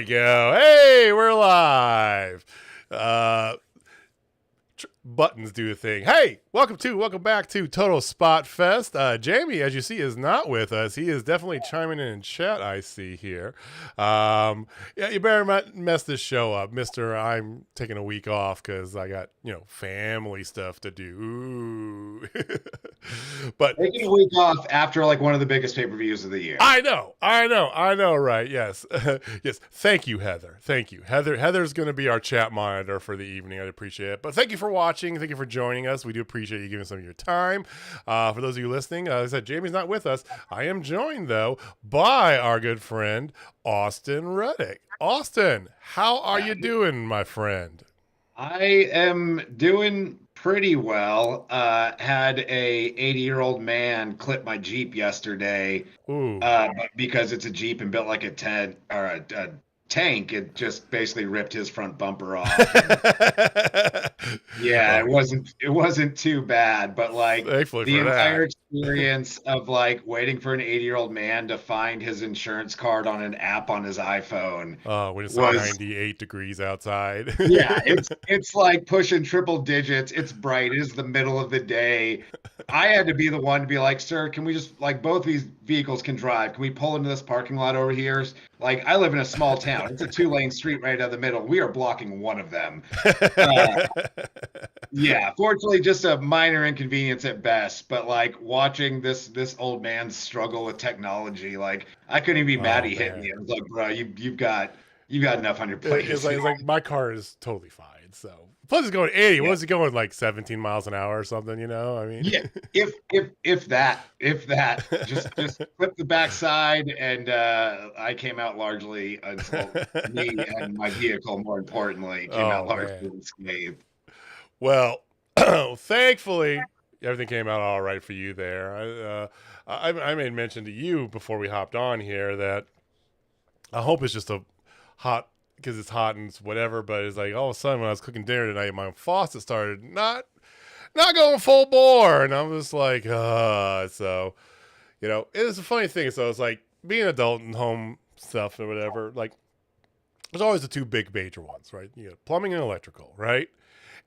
we go. Hey, we're live. Buttons do a thing. Hey, welcome back to Total Spotfest. Jamie, as you see, is not with us. He is definitely chiming in chat, I see here. Yeah, you better not mess this show up, Mr. I'm taking a week off because I got, family stuff to do. Ooh. But taking a week off after like one of the biggest pay-per-views of the year. I know, right? Yes. Yes. Thank you, Heather. Thank you. Heather's going to be our chat monitor for the evening. I'd appreciate it. But thank you for watching. Thank you for joining us. We do appreciate you giving some of your time. For those of you listening, as I said, Jamie's not with us. I am joined, though, by our good friend, Austin Reddick. Austin, how are you doing, my friend? I am doing pretty well. Had a 80-year-old man clip my Jeep yesterday. Ooh. Because it's a Jeep and built like a tank. It just basically ripped his front bumper off. Yeah, it wasn't too bad, but like the entire experience of like waiting for an 80-year-old man to find his insurance card on an app on his iPhone. When it's like 98 degrees outside. Yeah, it's like pushing triple digits. It's bright. It is the middle of the day. I had to be the one to be like, sir, can we just, like, both these vehicles can drive. Can we pull into this parking lot over here? Like, I live in a small town. It's a 2-lane street right down the middle. We are blocking one of them. Yeah, fortunately, just a minor inconvenience at best. But like watching this old man struggle with technology, like I couldn't even be mad he hit me. I was like, bro, you've got enough on your plate. It's like my car is totally fine. So plus it's going 80. Yeah. What was it going, like 17 miles an hour or something? I mean, yeah. If that, just flip the backside, and I came out largely me and my vehicle, more importantly, came out largely unscathed. Well, thankfully, everything came out all right for you there. I made mention to you before we hopped on here that I hope it's just a hot, because it's hot and it's whatever, but it's like all of a sudden when I was cooking dinner tonight, my faucet started not going full bore, and I'm just like, so, it is a funny thing. So it's like being an adult and home stuff or whatever, like there's always the two big major ones, right? Plumbing and electrical, right?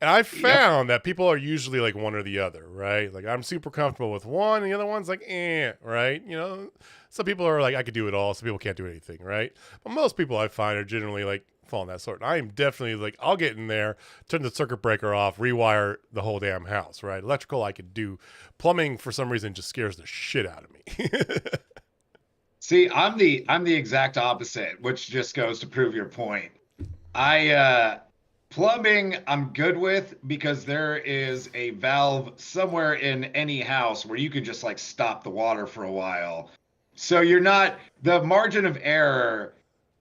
And I found that people are usually like one or the other, right? Like I'm super comfortable with one, and the other one's like, right? Some people are like, I could do it all. Some people can't do anything, right? But most people I find are generally like falling that sort. And I am definitely like, I'll get in there, turn the circuit breaker off, rewire the whole damn house, right? Electrical I could do. Plumbing for some reason just scares the shit out of me. See, I'm the exact opposite, which just goes to prove your point. Plumbing, I'm good with, because there is a valve somewhere in any house where you can just like stop the water for a while. So you're not, the margin of error,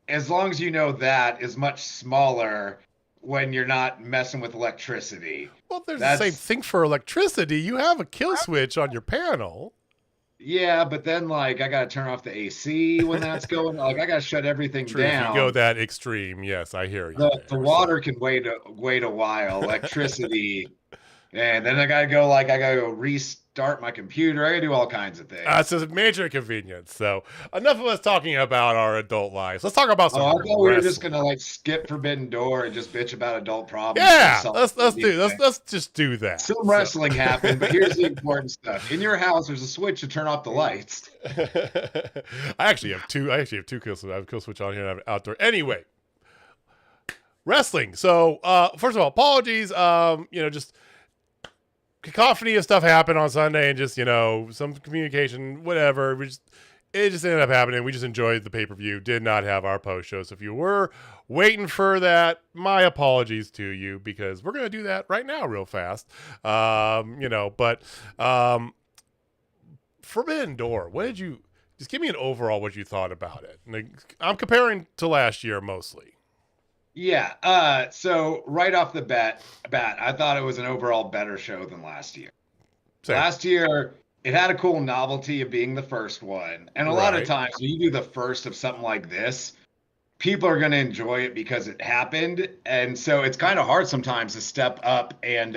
as long as you know that, is much smaller when you're not messing with electricity. Well, there's the same thing for electricity. You have a kill switch on your panel. Yeah, but then like I gotta turn off the AC when that's going. Like I gotta shut everything down. If you go that extreme, yes, I hear you. The water can wait a while. Electricity, and then I gotta go restart my computer. I gotta do all kinds of things. It's a major inconvenience. So enough of us talking about our adult lives. Let's talk about some. I thought we were just gonna like skip Forbidden Door and just bitch about adult problems. Yeah, let's just do that. Some wrestling happened, but here's the important stuff. In your house, there's a switch to turn off the lights. I actually have two kill switches. I have a kill switch on here and I have an outdoor. Anyway, wrestling. So first of all, apologies. Just cacophony of stuff happened on Sunday, and just some communication, whatever. It just ended up happening. We just enjoyed the pay-per-view. Did not have our post show. So if you were waiting for that, my apologies to you, because we're gonna do that right now, real fast. But Forbidden Door. What did you? Just give me an overall what you thought about it. Like, I'm comparing to last year mostly. Yeah. So right off the bat, I thought it was an overall better show than last year. Same. Last year, it had a cool novelty of being the first one. And a lot of times when you do the first of something like this, people are going to enjoy it because it happened. And so it's kind of hard sometimes to step up and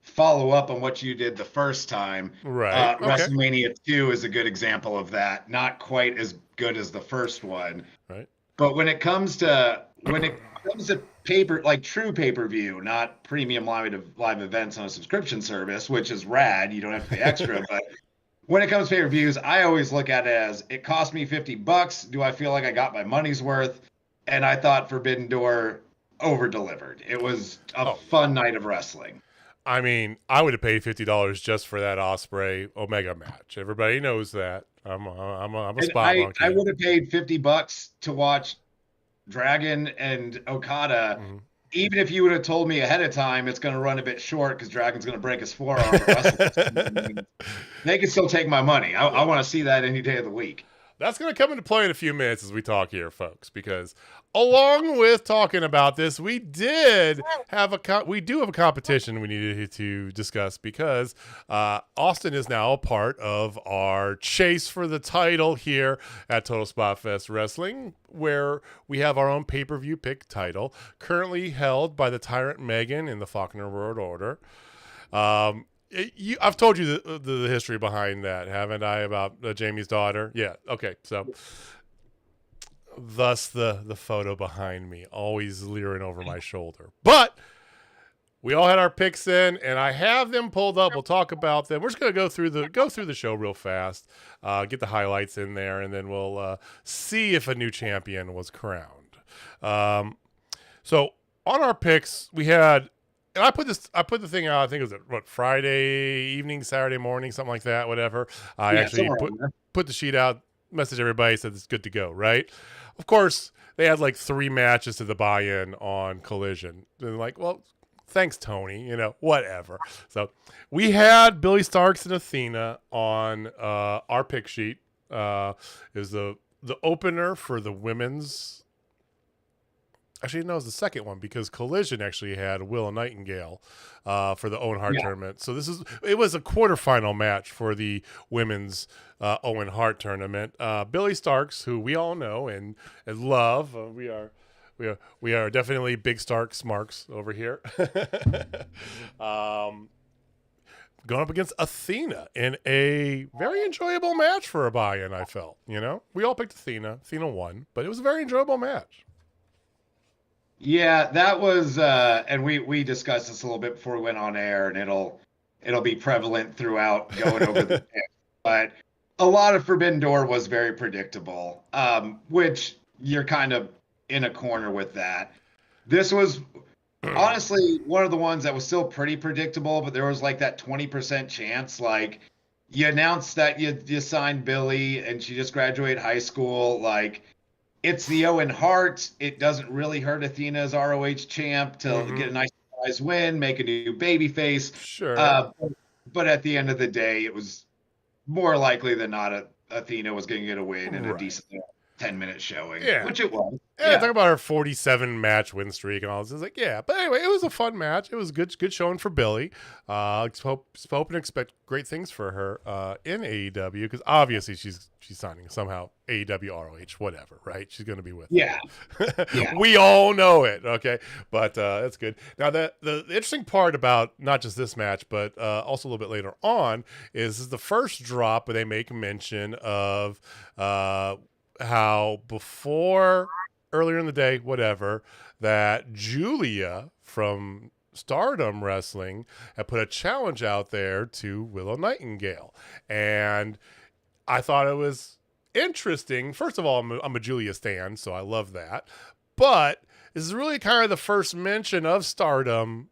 follow up on what you did the first time. Right. WrestleMania 2 is a good example of that. Not quite as good as the first one. Right. But when it comes to true pay-per-view, not premium live events on a subscription service, which is rad, you don't have to pay extra, but when it comes to pay-per-views, I always look at it as it cost me $50. Do I feel like I got my money's worth? And I thought Forbidden Door over-delivered. It was a fun night of wrestling. I mean, I would have paid $50 just for that Ospreay Omega match. Everybody knows that. I'm a spot monkey. I would have paid $50 to watch Dragon and Okada. Mm-hmm. Even if you would have told me ahead of time it's going to run a bit short because Dragon's going to break his forearm, they can still take my money. I want to see that any day of the week. That's going to come into play in a few minutes as we talk here, folks, because along with talking about this, we do have a competition we needed to discuss because Austin is now a part of our chase for the title here at Total Spotfest Wrestling, where we have our own pay-per-view pick title, currently held by the Tyrant Megan in the Faulkner World Order. I've told you the history behind that, haven't I, about Jamie's daughter? Yeah. Okay. So, thus the photo behind me, always leering over my shoulder. But we all had our picks in, and I have them pulled up. We'll talk about them. We're just gonna go through the show real fast, get the highlights in there, and then we'll see if a new champion was crowned. So on our picks, we had. And I put the thing out, I think it was Friday evening, Saturday morning, something like that, whatever. I actually put the sheet out, messaged everybody, said it's good to go, right? Of course, they had like 3 matches to the buy-in on Collision. And like, well, thanks, Tony, whatever. So we had Billy Starks and Athena on our pick sheet. Is the opener for the women's. Actually, no, it was the second one because Collision actually had Willow Nightingale for the Owen Hart tournament. So it was a quarterfinal match for the women's Owen Hart tournament. Billy Starks, who we all know and love, we are definitely big Starks marks over here. Going up against Athena in a very enjoyable match for a buy-in. I felt, we all picked Athena. Athena won, but it was a very enjoyable match. Yeah, that was, and we discussed this a little bit before we went on air, and it'll be prevalent throughout going over the pick. But a lot of Forbidden Door was very predictable, which you're kind of in a corner with that. This was honestly one of the ones that was still pretty predictable, but there was like that 20% chance. Like you announced that you signed Billy, and she just graduated high school, like. It's the Owen Hart. It doesn't really hurt Athena as ROH champ to get a nice surprise win, make a new babyface. Sure. But at the end of the day, it was more likely than not Athena was going to get a win in a decent 10-minute showing, which it was. Yeah, talk about her 47 match win streak and all this. It's like, but anyway, it was a fun match. It was good showing for Billy. Hope and expect great things for her in AEW because obviously she's signing somehow AEW ROH, whatever, right? She's going to be with them. We all know it, okay? But that's good. Now, the interesting part about not just this match, but also a little bit later on is the first drop where they make mention of how before earlier in the day, whatever, that Julia from Stardom Wrestling had put a challenge out there to Willow Nightingale. And I thought it was interesting. First of all, I'm a Julia stan, so I love that. But this is really kind of the first mention of Stardom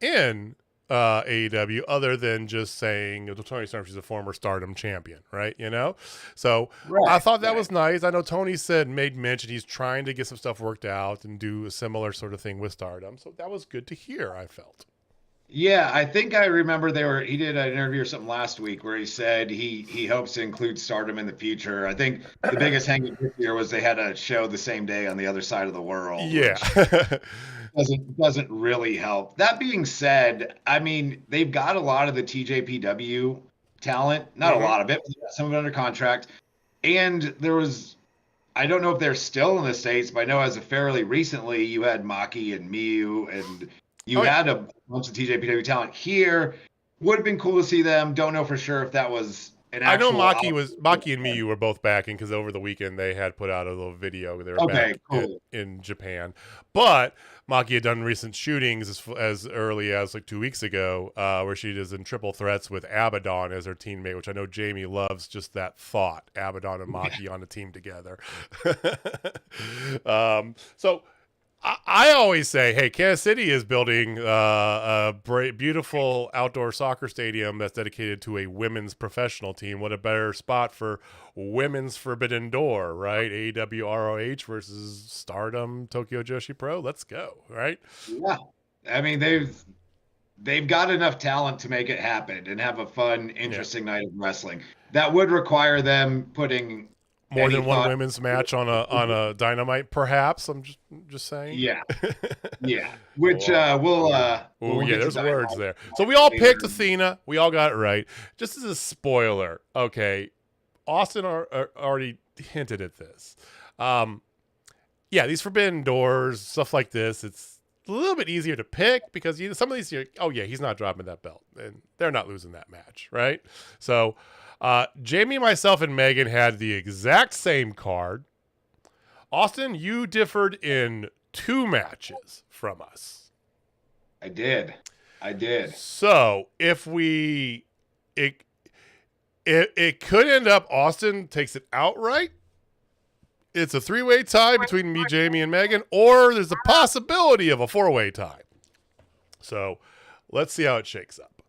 in AEW, other than just saying Tony Storm, she's a former Stardom champion, right? So I thought that was nice. I know Tony made mention he's trying to get some stuff worked out and do a similar sort of thing with Stardom. So that was good to hear, I felt. Yeah, I think I remember he did an interview or something last week where he said he hopes to include Stardom in the future. I think the biggest hang-up this year was they had a show the same day on the other side of the world. Yeah. doesn't really help. That being said, I mean, they've got a lot of the TJPW talent, not a lot of it, but some of it under contract. And I don't know if they're still in the States, but I know as of fairly recently, you had Maki and Miyu, and you had a bunch of TJPW talent here. Would have been cool to see them. Don't know for sure if that was I know Maki and Miyu were both backing because over the weekend they had put out a little video. They were back in Japan, but Maki had done recent shootings as early as like 2 weeks ago, where she is in triple threats with Abaddon as her teammate, which I know Jamie loves. Just that thought, Abaddon and Maki on a team together. So. I always say, hey, Kansas City is building a beautiful outdoor soccer stadium that's dedicated to a women's professional team. What a better spot for women's Forbidden Door, right? AEW ROH versus Stardom Tokyo Joshi Pro. Let's go, right? Yeah. I mean, they've got enough talent to make it happen and have a fun, interesting night of wrestling. That would require them putting more than one women's match on a Dynamite, perhaps. I'm just saying. Yeah, yeah. Which we'll there's words there. So we all picked Athena. We all got it right. Just as a spoiler, okay. Austin already hinted at this. These Forbidden Doors, stuff like this. It's a little bit easier to pick because some of these, he's not dropping that belt, and they're not losing that match, right? So. Jamie, myself, and Megan had the exact same card. Austin, you differed in 2 matches from us. I did. So if it could end up Austin takes it outright. It's a 3-way tie between me, Jamie, and Megan, or there's a possibility of a 4-way tie. So let's see how it shakes up.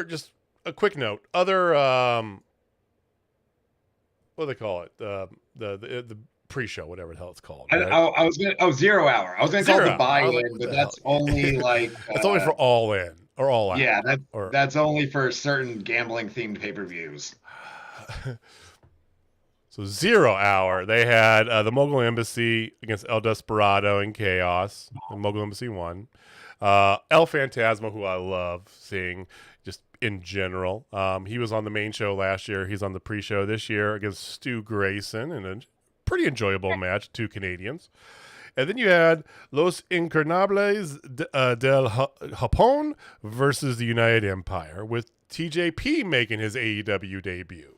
Just a quick note. Other what do they call it? The pre-show, whatever the hell it's called. Right? I was gonna 0 hour. I was gonna call it the buy-in, but that's only like it's only for all in or all out. Yeah, that's only for certain gambling themed pay-per-views. So 0 hour. They had the Mogul Embassy against El Desperado and Chaos. The Mogul Embassy won. El Phantasmo, who I love seeing just in general. He was on the main show last year. He's on the pre-show this year against Stu Grayson in a pretty enjoyable match, 2 Canadians. And then you had Los Incarnables del Japón versus the United Empire with TJP making his AEW debut.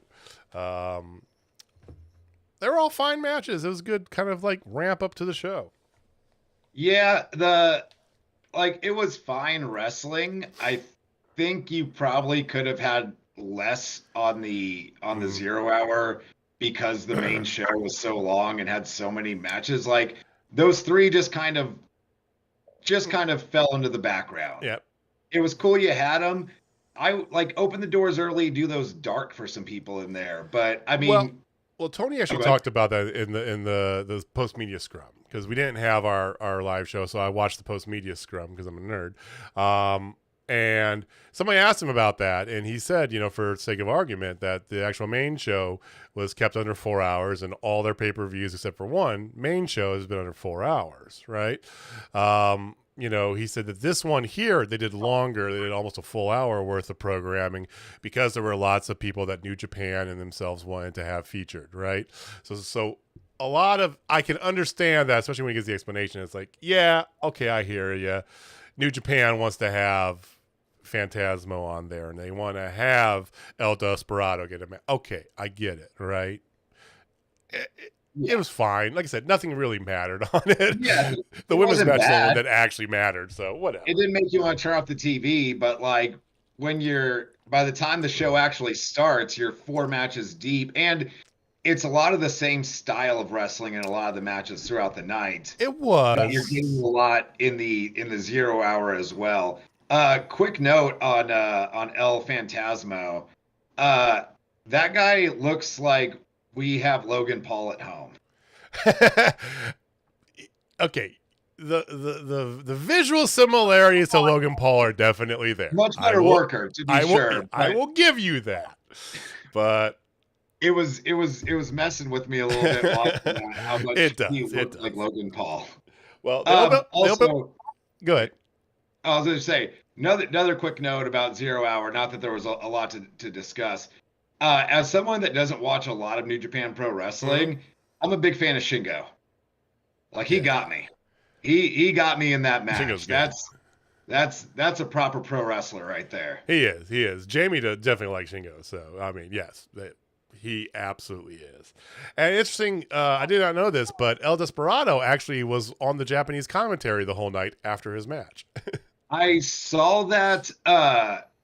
They were all fine matches. It was good kind of like ramp up to the show. Yeah, it was fine wrestling. I think you probably could have had less on the 0 hour because the main show was so long and had so many matches. Like those 3 just kind of fell into the background. Yep. It was cool you had them. I open the doors early, do those dark for some people in there. But I mean, well, Tony actually talked about that in the post media scrum because we didn't have our live show, so I watched the post media scrum because I'm a nerd. And somebody asked him about that, and he said, for sake of argument, that the actual main show was kept under 4 hours, and all their pay-per-views except for one main show has been under 4 hours, right? He said that this one here, they did longer. They did almost a full hour worth of programming because there were lots of people that New Japan and themselves wanted to have featured, right? So a lot of, I can understand that, especially when he gives the explanation. It's like, yeah, okay, I hear you. New Japan wants to have Phantasmo on there, and they want to have El Desperado get him. Okay, I get it, right? It was fine. Like I said, nothing really mattered on it. Yeah, the women's match is the one that actually mattered, so whatever. It didn't make you want to turn off the TV, but by the time the show actually starts, you're 4 matches deep, and it's a lot of the same style of wrestling in a lot of the matches throughout the night. It was. But you're getting a lot in the 0 hour as well. Quick note on El Phantasmo. That guy looks like we have Logan Paul at home. Okay. The visual similarities to Logan Paul are definitely there. Much better worker, to be sure. I will give you that. But it was messing with me a little bit watching how much he looked like Logan Paul. Well, also, go ahead. I was going to say another quick note about 0 hour. Not that there was a lot to discuss. As someone that doesn't watch a lot of New Japan Pro Wrestling, I'm a big fan of Shingo. He got me. He got me in that match. That's a proper pro wrestler right there. He is. Jamie definitely likes Shingo. So, I mean, yes, he absolutely is. And interesting, I did not know this, but El Desperado actually was on the Japanese commentary the whole night after his match. I saw that.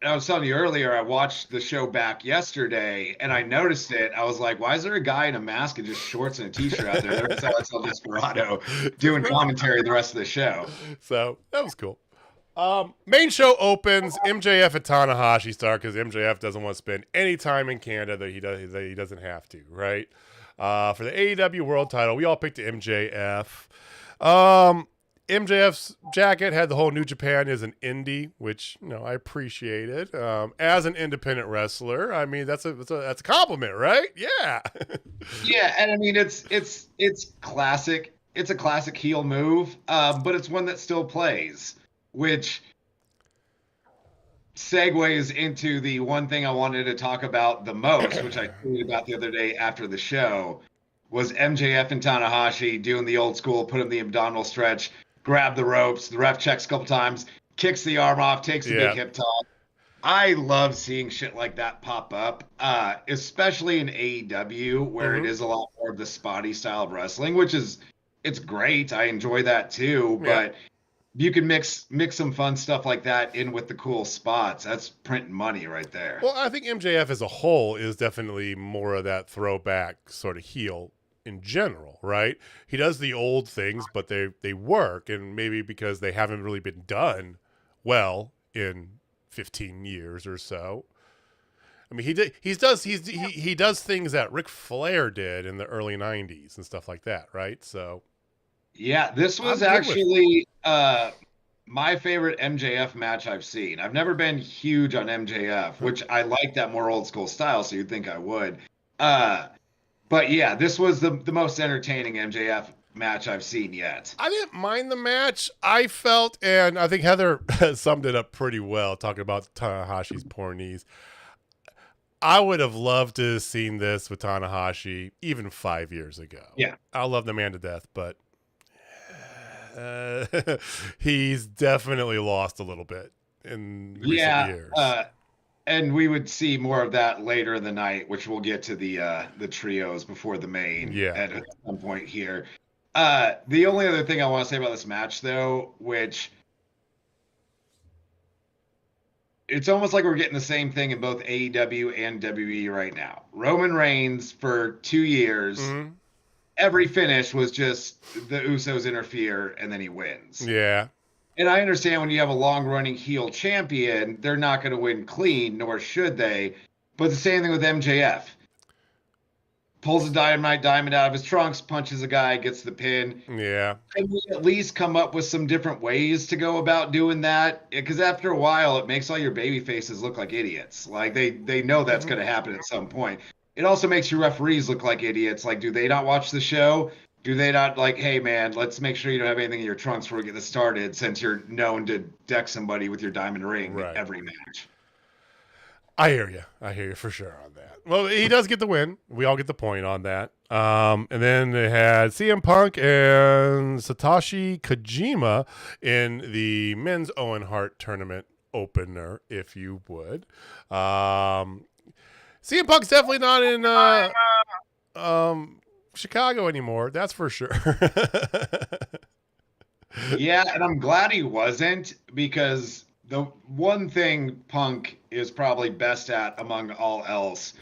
I was telling you earlier, I watched the show back yesterday and I noticed it. I was like, why is there a guy in a mask and just shorts and a t-shirt out there? That's El Desperado doing commentary the rest of the show. So that was cool. Main show opens. MJF and Tanahashi start because MJF doesn't want to spend any time in Canada that he doesn't have to, right? For the AEW World Title, we all picked MJF. MJF's jacket had the whole New Japan is an indie, which I appreciated. As an independent wrestler, I mean that's a compliment, right? Yeah. Yeah, and I mean it's classic. It's a classic heel move, but it's one that still plays, which segues into the one thing I wanted to talk about the most, which I tweeted about the other day after the show, was MJF and Tanahashi doing the old school, put him in the abdominal stretch, grab the ropes, the ref checks a couple times, kicks the arm off, takes a big hip toss. I love seeing shit like that pop up, especially in AEW, where it is a lot more of the spotty style of wrestling, it's great. I enjoy that too, but you can mix some fun stuff like that in with the cool spots. That's printing money right there. Well, I think MJF as a whole is definitely more of that throwback sort of heel in general, right? He does the old things, but they work, and maybe because they haven't really been done well in 15 years or so. I mean, he does things that Ric Flair did in the early 90s and stuff like that, right? So yeah, this was actually my favorite MJF match I've seen. I've never been huge on MJF, which I like that more old school style, so you'd think I would. But yeah, this was the most entertaining MJF match I've seen yet. I didn't mind the match. I felt, and I think Heather summed it up pretty well, talking about Tanahashi's poor knees. I would have loved to have seen this with Tanahashi even 5 years ago. Yeah. I love the man to death, but he's definitely lost a little bit in recent years. And we would see more of that later in the night, which we'll get to the trios before the main at some point here. The only other thing I want to say about this match, though, which it's almost like we're getting the same thing in both AEW and WWE right now. Roman Reigns for 2 years, every finish was just the Usos interfere and then he wins. Yeah. And I understand when you have a long-running heel champion, they're not going to win clean, nor should they. But the same thing with MJF. Pulls a dynamite diamond out of his trunks, punches a guy, gets the pin. Yeah. Can we at least come up with some different ways to go about doing that? Because after a while, it makes all your baby faces look like idiots. Like, they know that's going to happen at some point. It also makes your referees look like idiots. Like, do they not watch the show? Do they not like, hey, man, let's make sure you don't have anything in your trunks before we get this started, since you're known to deck somebody with your diamond ring every match? I hear you for sure on that. Well, he does get the win. We all get the point on that. And then they had CM Punk and Satoshi Kojima in the men's Owen Hart tournament opener, if you would. CM Punk's definitely not in Chicago anymore, that's for sure. Yeah, and I'm glad he wasn't, because the one thing Punk is probably best at among all else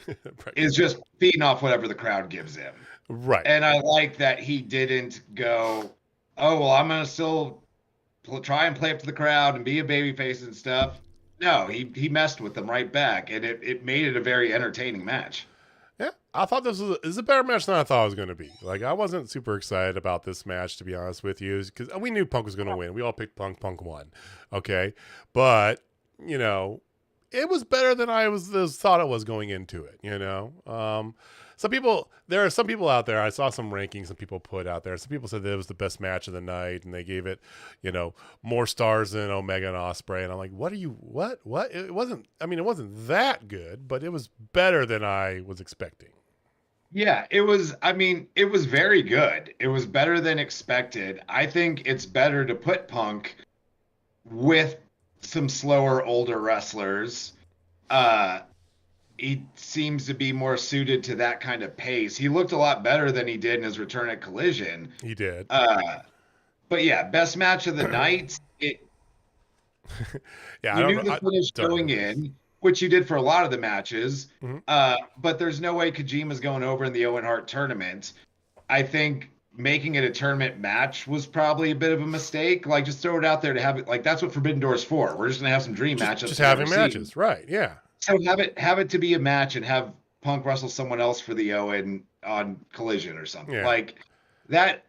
is just feeding off whatever the crowd gives him. Right. And I like that he didn't go, oh, well, I'm going to still try and play up to the crowd and be a babyface and stuff. No, he messed with them right back, and it made it a very entertaining match. Yeah, I thought this was a better match than I thought it was going to be. Like, I wasn't super excited about this match, to be honest with you, because we knew Punk was going to win. We all picked Punk. Punk won. Okay, but it was better than I thought it was going into it. There are some people out there. I saw some rankings some people put out there. Some people said that it was the best match of the night, and they gave it, more stars than Omega and Ospreay. And I'm like, what? It wasn't. I mean, it wasn't that good, but it was better than I was expecting. Yeah, it was. I mean, it was very good. It was better than expected. I think it's better to put Punk with some slower, older wrestlers. He seems to be more suited to that kind of pace. He looked a lot better than he did in his return at Collision. He did. But yeah, best match of the night. Yeah, You knew the finish going in, which you did for a lot of the matches. But there's no way Kojima's going over in the Owen Hart tournament. I think making it a tournament match was probably a bit of a mistake. Like, just throw it out there to have it. Like, that's what Forbidden Door is for. We're just gonna have some dream matches. Just having matches, right? Yeah. So have it to be a match and have Punk wrestle someone else for the Owen on Collision or something. Yeah. Like that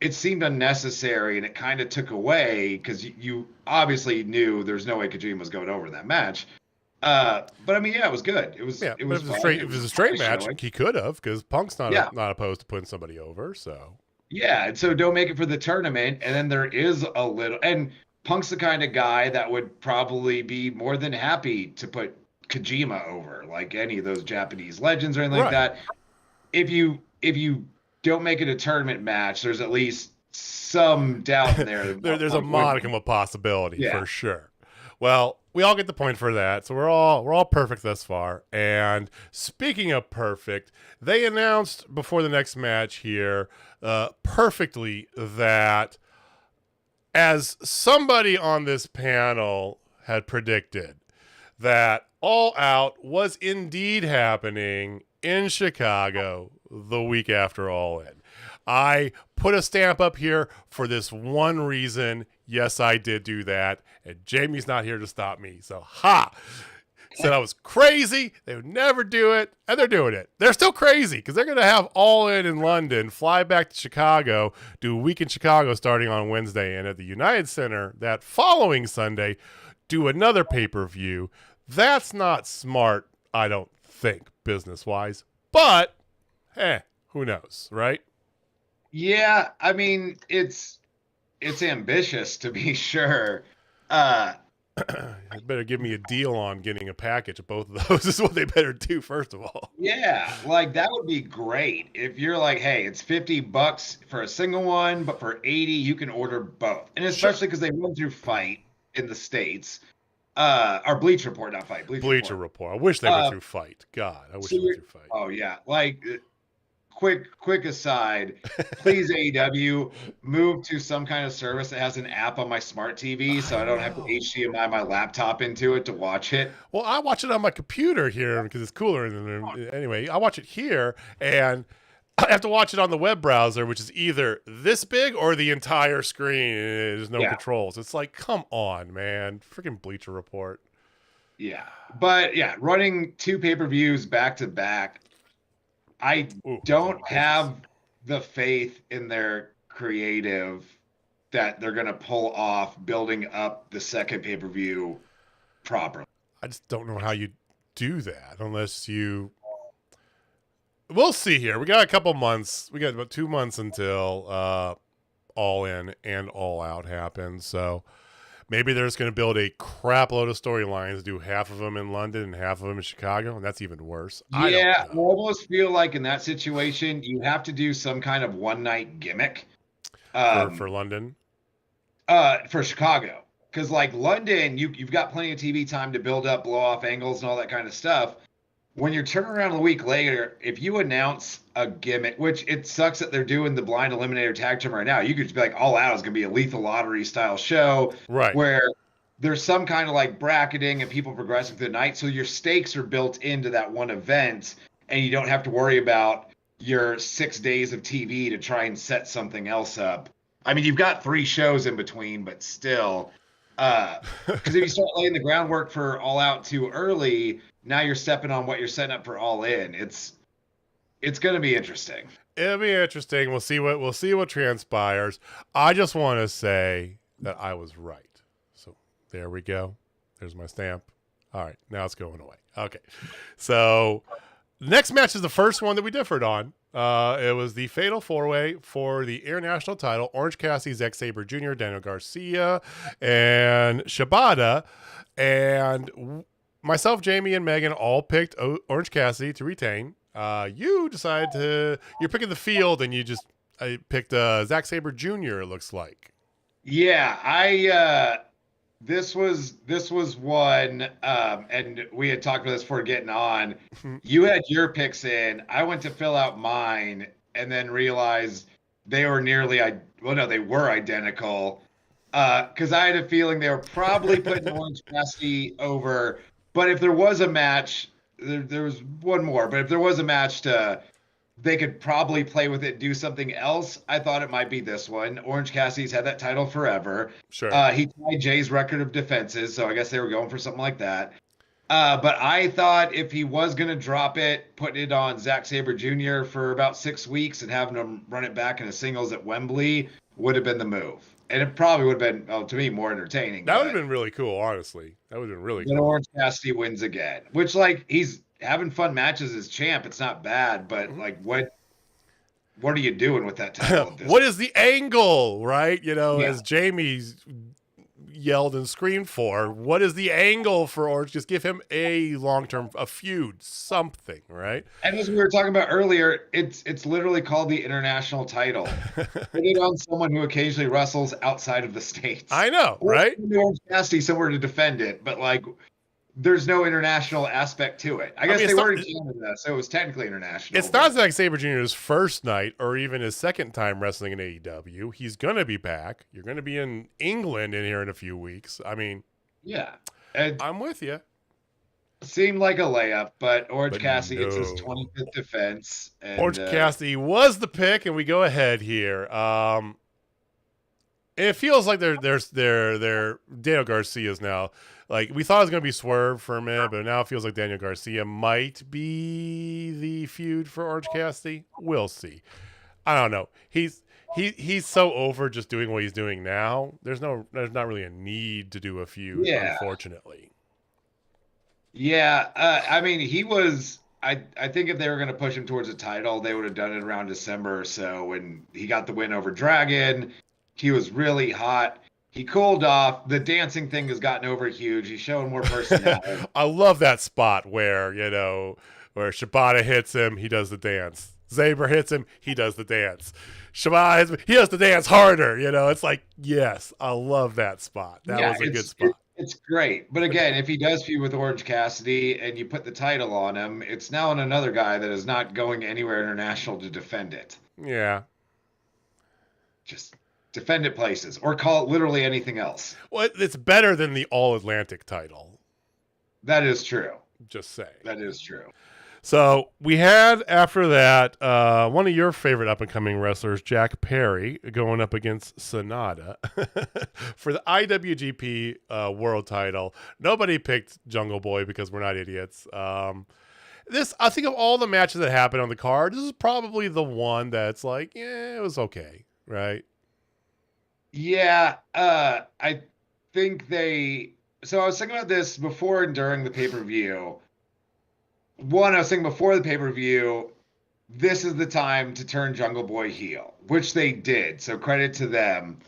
it seemed unnecessary, and it kind of took away because you obviously knew there's no way Kojima was going over in that match. But I mean, yeah, it was good. It was yeah. It was if it was a straight match, he could have, because Punk's not opposed to putting somebody over. So yeah, and so don't make it for the tournament, and then there is a little, and Punk's the kind of guy that would probably be more than happy to put Kojima over, like any of those Japanese legends or anything like that. If you don't make it a tournament match, there's at least some doubt in there. There's a modicum of possibility for sure. Well, we all get the point for that, so we're all perfect thus far. And speaking of perfect, they announced before the next match here perfectly that, as somebody on this panel had predicted, that All Out was indeed happening in Chicago the week after All In. I put a stamp up here for this one reason. Yes, I did do that. And Jamie's not here to stop me. So, said I was crazy. They would never do it. And they're doing it. They're still crazy because they're going to have All In London, fly back to Chicago, do a week in Chicago starting on Wednesday, and at the United Center that following Sunday, do another pay-per-view. That's not smart, I don't think, business-wise. But, who knows, right? Yeah, I mean, it's ambitious, to be sure. You better give me a deal on getting a package of both of those is what they better do, first of all. Yeah, like that would be great. If you're like, hey, it's $50 for a single one, but for 80 you can order both. And especially because they run through Fight in the States. Or Bleacher Report, not Fight. Bleacher Report. I wish they went through Fight. God, I wish they went through Fight. Oh, yeah. Like, quick aside, please AEW move to some kind of service that has an app on my smart TV so I don't have to HDMI my laptop into it to watch it. Well, I watch it on my computer here because it's cooler. Anyway, I watch it here, and I have to watch it on the web browser, which is either this big or the entire screen. There's no controls. It's like, come on, man. Freaking Bleacher Report. Yeah. But, yeah, running 2 pay-per-views back-to-back, I don't have the faith in their creative that they're going to pull off building up the second pay-per-view properly. I just don't know how you do that unless you... We'll see here. We got a couple months. We got about 2 months until All In and All Out happens. So maybe they're just going to build a crap load of storylines, do half of them in London and half of them in Chicago, and that's even worse. Yeah, I almost feel like in that situation, you have to do some kind of one-night gimmick. For London? For Chicago. Because, like, London, you've got plenty of TV time to build up, blow off angles and all that kind of stuff. When you're turning around a week later, if you announce a gimmick, which it sucks that they're doing the blind eliminator tag team right now, you could just be like, All Out is going to be a lethal lottery style show, right? Where there's some kind of like bracketing and people progressing through the night. So your stakes are built into that one event, and you don't have to worry about your 6 days of TV to try and set something else up. I mean, you've got 3 shows in between, but still, because if you start laying the groundwork for All Out too early, now you're stepping on what you're setting up for All In. It's going to be interesting. It'll be interesting. We'll see what transpires. I just want to say that I was right. So there we go. There's my stamp. All right, now it's going away. Okay. So next match is the first one that we differed on. It was the Fatal 4-Way for the international title. Orange Cassidy, Zack Sabre Jr., Daniel Garcia, and Shibata. And myself, Jamie, and Megan all picked Orange Cassidy to retain. You decided you're picking the field, and I picked Zack Sabre Jr., it looks like. Yeah, This was one, and we had talked about this before getting on. You had your picks in. I went to fill out mine, and then realized they were they were identical. Because I had a feeling they were probably putting Orange Cassidy over. But if there was a match, there was one more. But if there was a match they could probably play with it, do something else. I thought it might be this one. Orange Cassidy's had that title forever. Sure. He tied Jay's record of defenses, so I guess they were going for something like that. But I thought if he was going to drop it, put it on Zack Sabre Jr. for about 6 weeks and having him run it back in a singles at Wembley would have been the move. And it probably would have been, to me, more entertaining. That would have been really cool, honestly. That would have been really cool. Orange Cassidy wins again, which, he's having fun matches as champ. It's not bad, but, what are you doing with that title? What is the angle, right? As Jamie yelled and screamed for, what is the angle for Orange? Just give him a long-term, a feud, something, right? And as we were talking about earlier, it's literally called the international title. Put it on someone who occasionally wrestles outside of the States. I know, right? Orange Cassidy somewhere to defend it, but there's no international aspect to it. I guess they were in Canada, so it was technically international. It's not Zack Sabre Jr.'s first night or even his second time wrestling in AEW. He's going to be back. You're going to be in England in here in a few weeks. I mean, yeah. I'm with you. Seemed like a layup, but Orange Cassidy gets his 25th defense. And, Orange Cassidy was the pick, and we go ahead here. It feels like they're Daniel Garcia's now. We thought it was going to be Swerve for a minute, but now it feels like Daniel Garcia might be the feud for Orange Cassidy. We'll see. I don't know. He's so over just doing what he's doing now. There's not really a need to do a feud, unfortunately. Yeah, I mean, he was. I think if they were going to push him towards a title, they would have done it around December or so when he got the win over Dragon. He was really hot. He cooled off. The dancing thing has gotten over huge. He's showing more personality. I love that spot where Shibata hits him, he does the dance. Sabre hits him, he does the dance. Shibata hits him, he does the dance harder. It's yes, I love that spot. That was a good spot. It's great. But again, if he does feud with Orange Cassidy and you put the title on him, it's now on another guy that is not going anywhere international to defend it. Yeah. Just defend it places or call it literally anything else. Well, it's better than the All-Atlantic title. That is true. Just say. That is true. So we had, after that, one of your favorite up-and-coming wrestlers, Jack Perry, going up against Sonata for the IWGP World title. Nobody picked Jungle Boy because we're not idiots. I think of all the matches that happened on the card, this is probably the one that's it was okay, right? Yeah, I think so I was thinking about this before and during the pay-per-view. One, I was thinking before the pay-per-view, this is the time to turn Jungle Boy heel, which they did. So credit to them.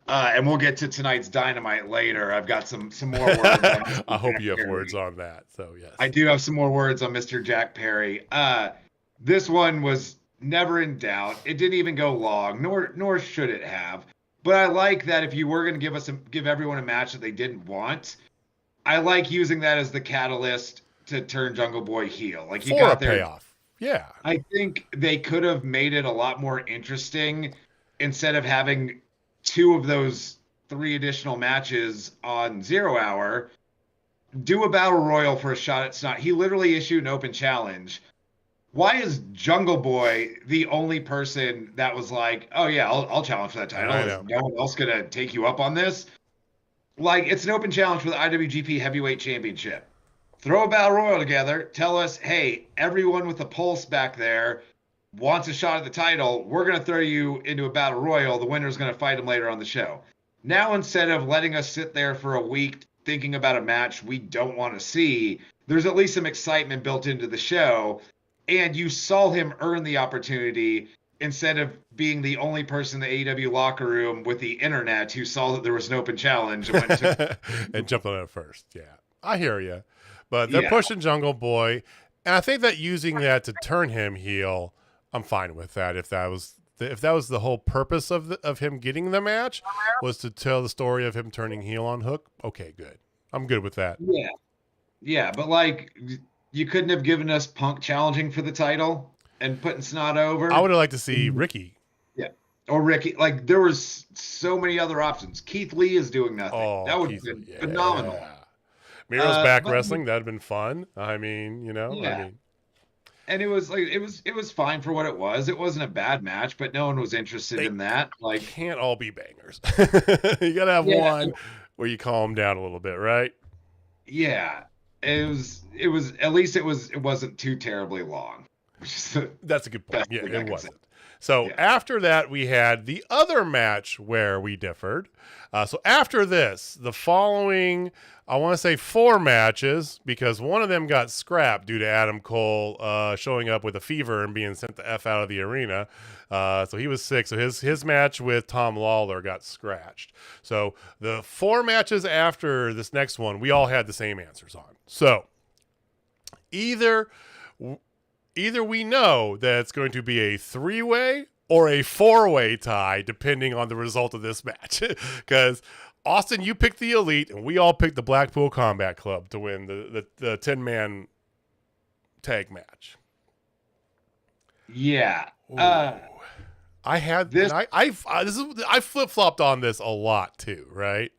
And we'll get to tonight's Dynamite later. I've got some more words. I hope you have words on that. So yes, I do have some more words on Mr. Jack Perry. This one was never in doubt. It didn't even go long, nor should it have. But I like that if you were going to give everyone a match that they didn't want, I like using that as the catalyst to turn Jungle Boy heel. You for got a payoff. Yeah. I think they could have made it a lot more interesting instead of having 2 of those 3 additional matches on 0 Hour. Do a battle royal for a shot at Snot. He literally issued an open challenge. Why is Jungle Boy the only person that was oh yeah, I'll challenge for that title? Is no one else going to take you up on this? It's an open challenge for the IWGP Heavyweight Championship. Throw a battle royal together. Tell us, hey, everyone with a pulse back there wants a shot at the title. We're going to throw you into a battle royal. The winner's going to fight him later on the show. Now, instead of letting us sit there for a week thinking about a match we don't want to see, there's at least some excitement built into the show. And you saw him earn the opportunity instead of being the only person in the AEW locker room with the internet who saw that there was an open challenge and went to and jumped on it first. Yeah, I hear you. But they're pushing Jungle Boy. And I think that using that to turn him heel, I'm fine with that if that was if that was the whole purpose of him getting the match, was to tell the story of him turning heel on Hook, okay, good. I'm good with that. Yeah. Yeah, but like you couldn't have given us Punk challenging for the title and putting Sonata over. I would have liked to see Ricky. Yeah. Or Ricky. Like there was so many other options. Keith Lee is doing nothing. Oh, That would have been phenomenal. Miro's back wrestling, that'd have been fun. I mean, yeah. And it was like it was fine for what it was. It wasn't a bad match, but no one was interested in that. Like can't all be bangers. You gotta have one where you calm down a little bit, right? Yeah. It was at least it wasn't too terribly long. That's a good point. Yeah, it wasn't. So after that, we had the other match where we differed. So after this, the following, I want to say 4 matches, because one of them got scrapped due to Adam Cole showing up with a fever and being sent the F out of the arena. So he was sick. So his match with Tom Lawler got scratched. So the 4 matches after this next one, we all had the same answers on. So either we know that it's going to be a 3-way or a 4-way tie, depending on the result of this match. Because, Austin, you picked the Elite, and we all picked the Blackpool Combat Club to win the 10-man tag match. Yeah. I had this. I flip-flopped on this a lot, too, right?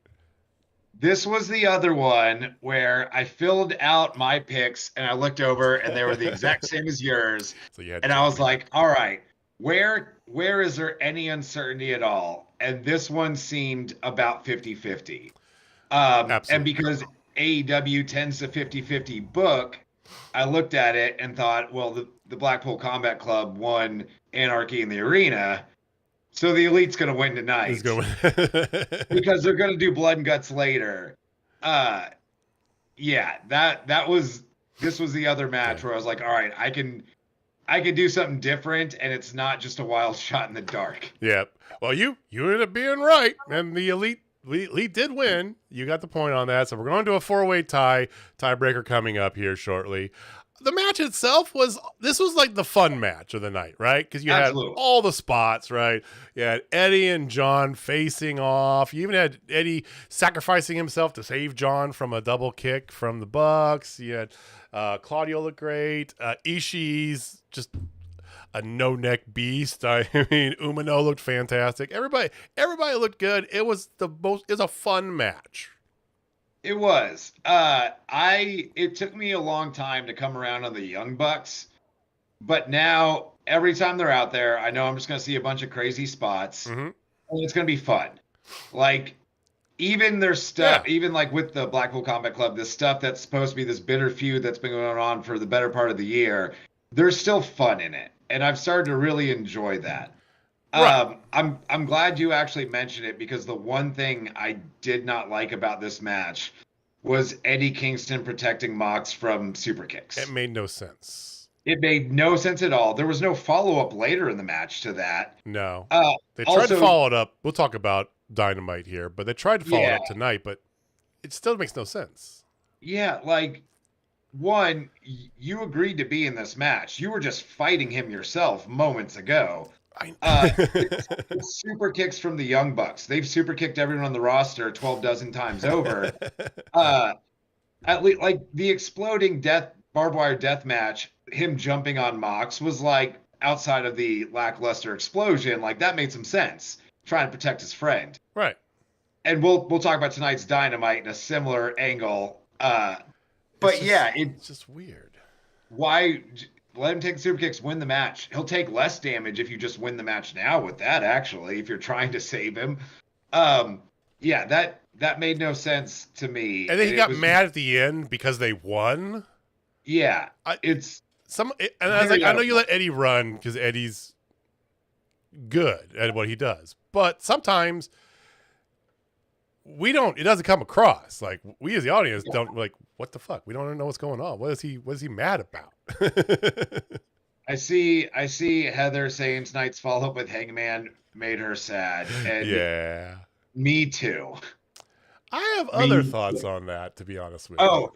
This was the other one where I filled out my picks and I looked over and they were the exact same as yours. So and I was like, all right, where is there any uncertainty at all? And this one seemed about 50-50. And because AEW tends to 50-50 book, I looked at it and thought, well, the Blackpool Combat Club won Anarchy in the Arena. So the Elite's going to win tonight. He's going because they're going to do Blood and Guts later. Yeah, this was the other match where I was like, all right, I can do something different, and it's not just a wild shot in the dark. Yeah. Well, you ended up being right, and the Elite did win. You got the point on that. So we're going to a 4-way tiebreaker coming up here shortly. The match itself was like the fun match of the night, right? Because you had all the spots, right? You had Eddie and John facing off. You even had Eddie sacrificing himself to save John from a double kick from the Bucks. You had Claudio look great. Ishii's just a no-neck beast. I mean, Umino looked fantastic. Everybody looked good. It was a fun match. It was. It took me a long time to come around on the Young Bucks, but now every time they're out there, I know I'm just going to see a bunch of crazy spots, and it's going to be fun. Like, even their stuff, even like with the Blackpool Combat Club, this stuff that's supposed to be this bitter feud that's been going on for the better part of the year, there's still fun in it, and I've started to really enjoy that. Right. I'm glad you actually mentioned it, because the one thing I did not like about this match was Eddie Kingston protecting Mox from super kicks. It made no sense. It made no sense at all. There was no follow-up later in the match to that. No. They tried to follow it up. We'll talk about Dynamite here, but they tried to follow it up tonight, but it still makes no sense. Yeah, like, one, you agreed to be in this match. You were just fighting him yourself moments ago. It's super kicks from the Young Bucks. They've super kicked everyone on the roster 12 dozen times over. At least, like, the exploding barbed wire death match, him jumping on Mox was like, outside of the lackluster explosion, like, that made some sense. Trying to protect his friend. Right. And we'll talk about tonight's Dynamite in a similar angle. But it's just weird. Why? Let him take the super kicks, win the match. He'll take less damage if you just win the match now with that, actually, if you're trying to save him. That made no sense to me. And then he got mad at the end because they won? Yeah. I was like, I know you let Eddie run because Eddie's good at what he does. But sometimes it doesn't come across. Like, we as the audience don't, like, what the fuck? We don't know what's going on. What is he mad about? I see Heather saying tonight's follow-up with Hangman made her sad. And yeah. Me too. I have other thoughts on that, to be honest with you. Oh,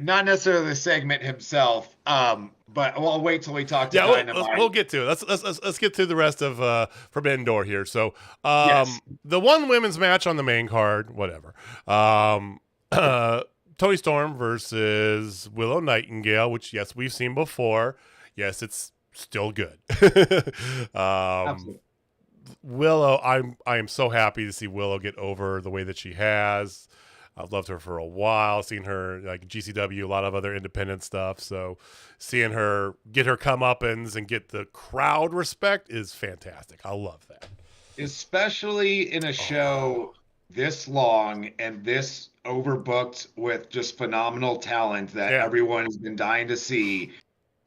not necessarily the segment himself, but I'll wait till we talk to Dynamite. We'll get to it. Let's get to the rest of Forbidden Door here. So, Yes. the one women's match on the main card, whatever. Toni Storm versus Willow Nightingale, which yes, we've seen before. Yes, it's still good. Absolutely. Willow, I am so happy to see Willow get over the way that she has. I've loved her for a while, seen her like GCW, a lot of other independent stuff. So seeing her get her comeuppance and get the crowd respect is fantastic. I love that. Especially in a show this long and this overbooked with just phenomenal talent that everyone has been dying to see.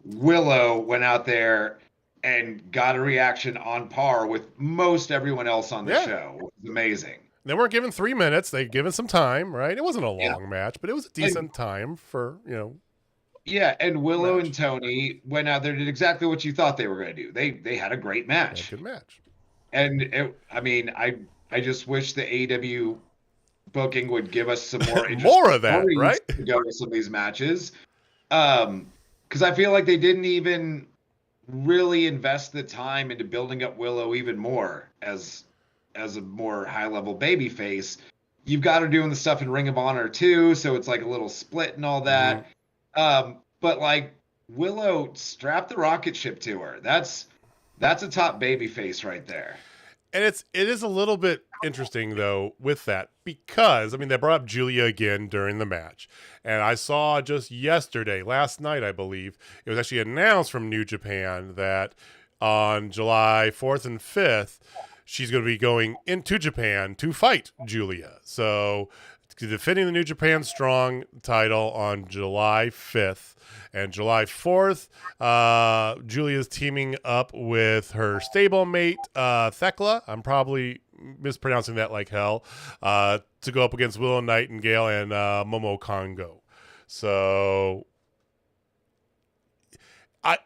Willow went out there and got a reaction on par with most everyone else on the show. It was amazing. They weren't given 3 minutes. They given some time, right? It wasn't a long match, but it was a decent time for, Yeah, and Willow and Toni went out there and did exactly what you thought they were going to do. They had a great match. Good match. And I just wish the AEW booking would give us some more more of that, right? To go to some of these matches. Because I feel like they didn't even really invest the time into building up Willow even more as a more high-level baby face. You've got her doing the stuff in Ring of Honor too, so it's like a little split and all that. But like Willow, strap the rocket ship to her. That's a top baby face right there. And it is a little bit interesting though with that, because I mean they brought up Julia again during the match, and I saw just last night I believe, it was actually announced from New Japan that on July 4th and 5th she's going to be going into Japan to fight Julia. So defending the New Japan Strong title on July 5th. And July 4th, Julia's teaming up with her stablemate, Thekla. I'm probably mispronouncing that like hell. To go up against Willow Nightingale and Momo Kongo. So I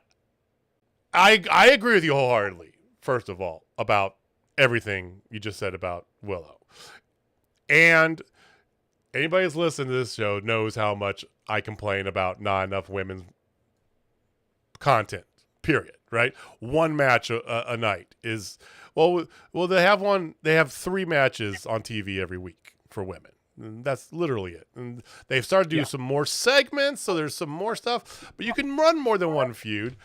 agree with you wholeheartedly, first of all, about everything you just said about Willow. And anybody who's listened to this show knows how much I complain about not enough women's content, period, right? One match a night is, well, they have 3 matches on TV every week for women. And that's literally it. And they've started to do some more segments, so there's some more stuff, but you can run more than one feud.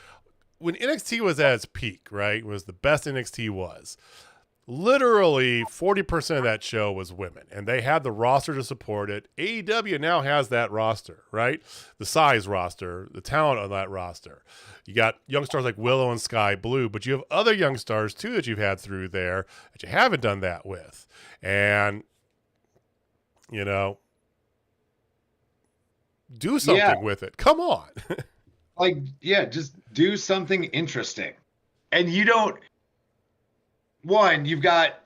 When NXT was at its peak, right, was the best NXT was, literally 40% of that show was women, and they had the roster to support it. AEW now has that roster, right? The size roster, the talent on that roster. You got young stars like Willow and Sky Blue, but you have other young stars too that you've had through there that you haven't done that with. And, do something with it. Come on. Just do something interesting. And you don't... One, you've got,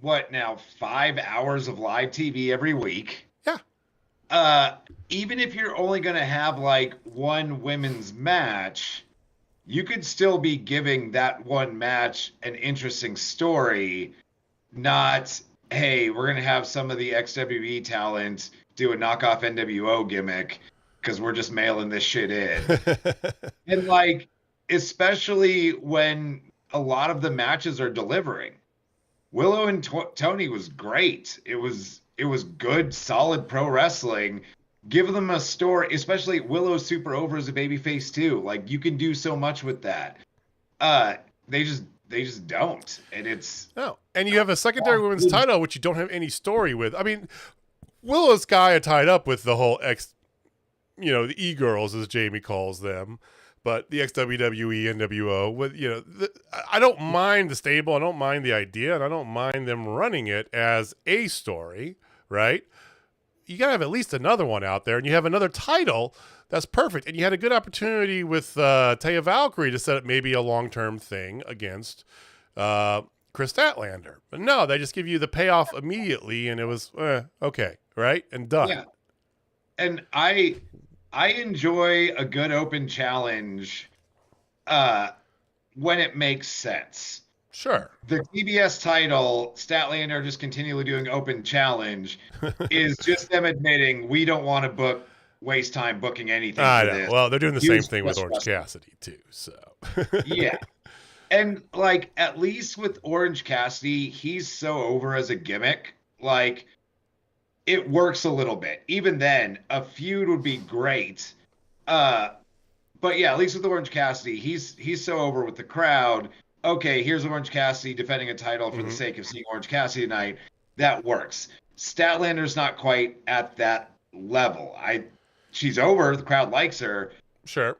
5 hours of live TV every week. Yeah. Even if you're only going to have one women's match, you could still be giving that one match an interesting story, not, hey, we're going to have some of the XWE talent do a knockoff NWO gimmick because we're just mailing this shit in. And especially when a lot of the matches are delivering. Willow and Toni was great. It was good, solid pro wrestling. Give them a story, especially Willow's super over as a babyface too. You can do so much with that. They just don't, and it's no. And you have a secondary women's title which you don't have any story with. I mean, Willow's guy tied up with the whole the e-girls as Jamie calls them. But the XWWE, NWO, I don't mind the stable. I don't mind the idea, and I don't mind them running it as a story, right? You got to have at least another one out there, and you have another title. That's perfect. And you had a good opportunity with Taya Valkyrie to set up maybe a long-term thing against Chris Statlander. But no, they just give you the payoff immediately, and it was, okay, right? And done. Yeah. And I enjoy a good open challenge when it makes sense. Sure. The TBS title, Statlander just continually doing open challenge, is just them admitting we don't want to book waste time booking anything I for know. this. Well, they're doing the same Use thing with just Orange wrestling. Cassidy too. So Yeah. And like at least with Orange Cassidy, he's so over as a gimmick. Like it works a little bit. Even then, a feud would be great. Uh, but yeah, at least with Orange Cassidy, he's so over with the crowd. Okay, here's Orange Cassidy defending a title for the sake of seeing Orange Cassidy tonight. That works. Statlander's not quite at that level. She's over. The crowd likes her. sure.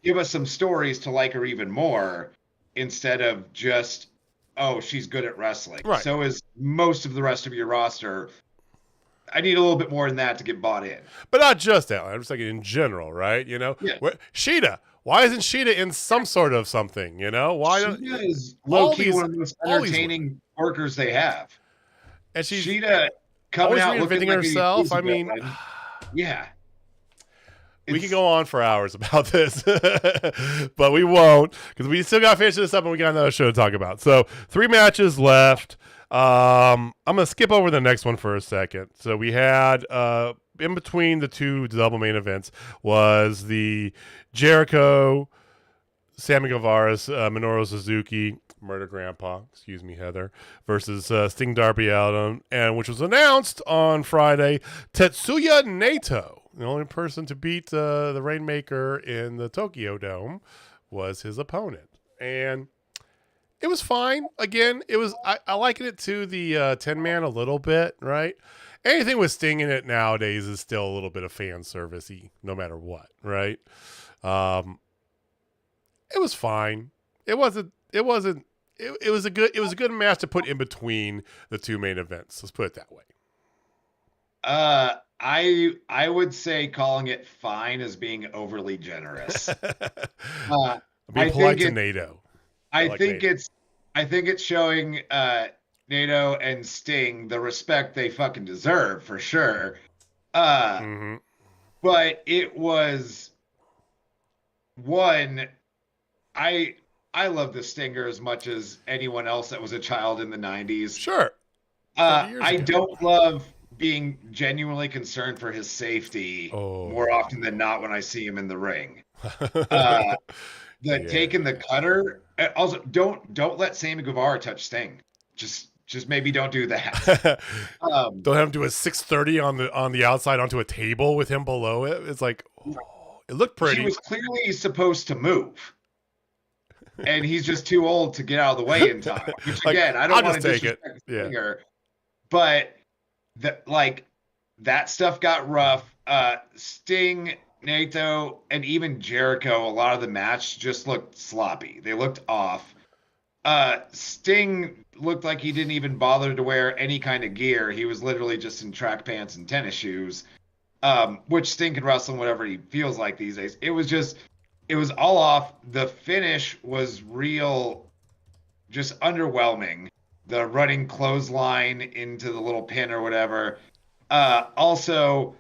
Give us some stories to like her even more instead of just, oh, she's good at wrestling. Right. So is most of the rest of your roster. I need a little bit more than that to get bought in. But not just that. I'm just thinking in general, right? You know, Yeah. Sheeta. Why isn't Sheeta in some sort of something? You know, why don't Sheeta is low key one of the most all these entertaining workers they have. and she's Sheeta coming always out looking reinventing like herself. a I mean, yeah. we could go on for hours about this, but we won't because we still got to finish this up and we got another show to talk about. So 3 matches left. I'm gonna skip over the next one for a second. So we had in between the 2 double main events was the Jericho, Sammy Guevara's Minoru Suzuki, Murder Grandpa, excuse me, Heather, versus Sting Darby Allin, and which was announced on Friday. Tetsuya Naito, the only person to beat the Rainmaker in the Tokyo Dome, was his opponent, and it was fine. Again, it was I liken it to the 10-man a little bit, right? Anything with Sting in it nowadays is still a little bit of fan servicey, no matter what, right? It was fine. It was a good match to put in between the 2 main events. Let's put it that way. I would say calling it fine is being overly generous. Being polite to Naito. I think it's showing Naito and Sting the respect they fucking deserve for sure. But it was one. I love the Stinger as much as anyone else that was a child in the 90s. Sure. I don't love being genuinely concerned for his safety more often than not when I see him in the ring. Taking the cutter. Also, don't let Sammy Guevara touch Sting. Just maybe don't do that. Don't have him do a 630 on the outside onto a table with him below it. It's like, it looked pretty. He was clearly supposed to move. And he's just too old to get out of the way in time. Which again, I don't want to disrespect the Stinger, but that stuff got rough. Sting, Naito, and even Jericho, a lot of the match just looked sloppy. They looked off. Sting looked like he didn't even bother to wear any kind of gear. He was literally just in track pants and tennis shoes, which Sting can wrestle in whatever he feels like these days. It was all off. The finish was just underwhelming. The running clothesline into the little pin or whatever. Also,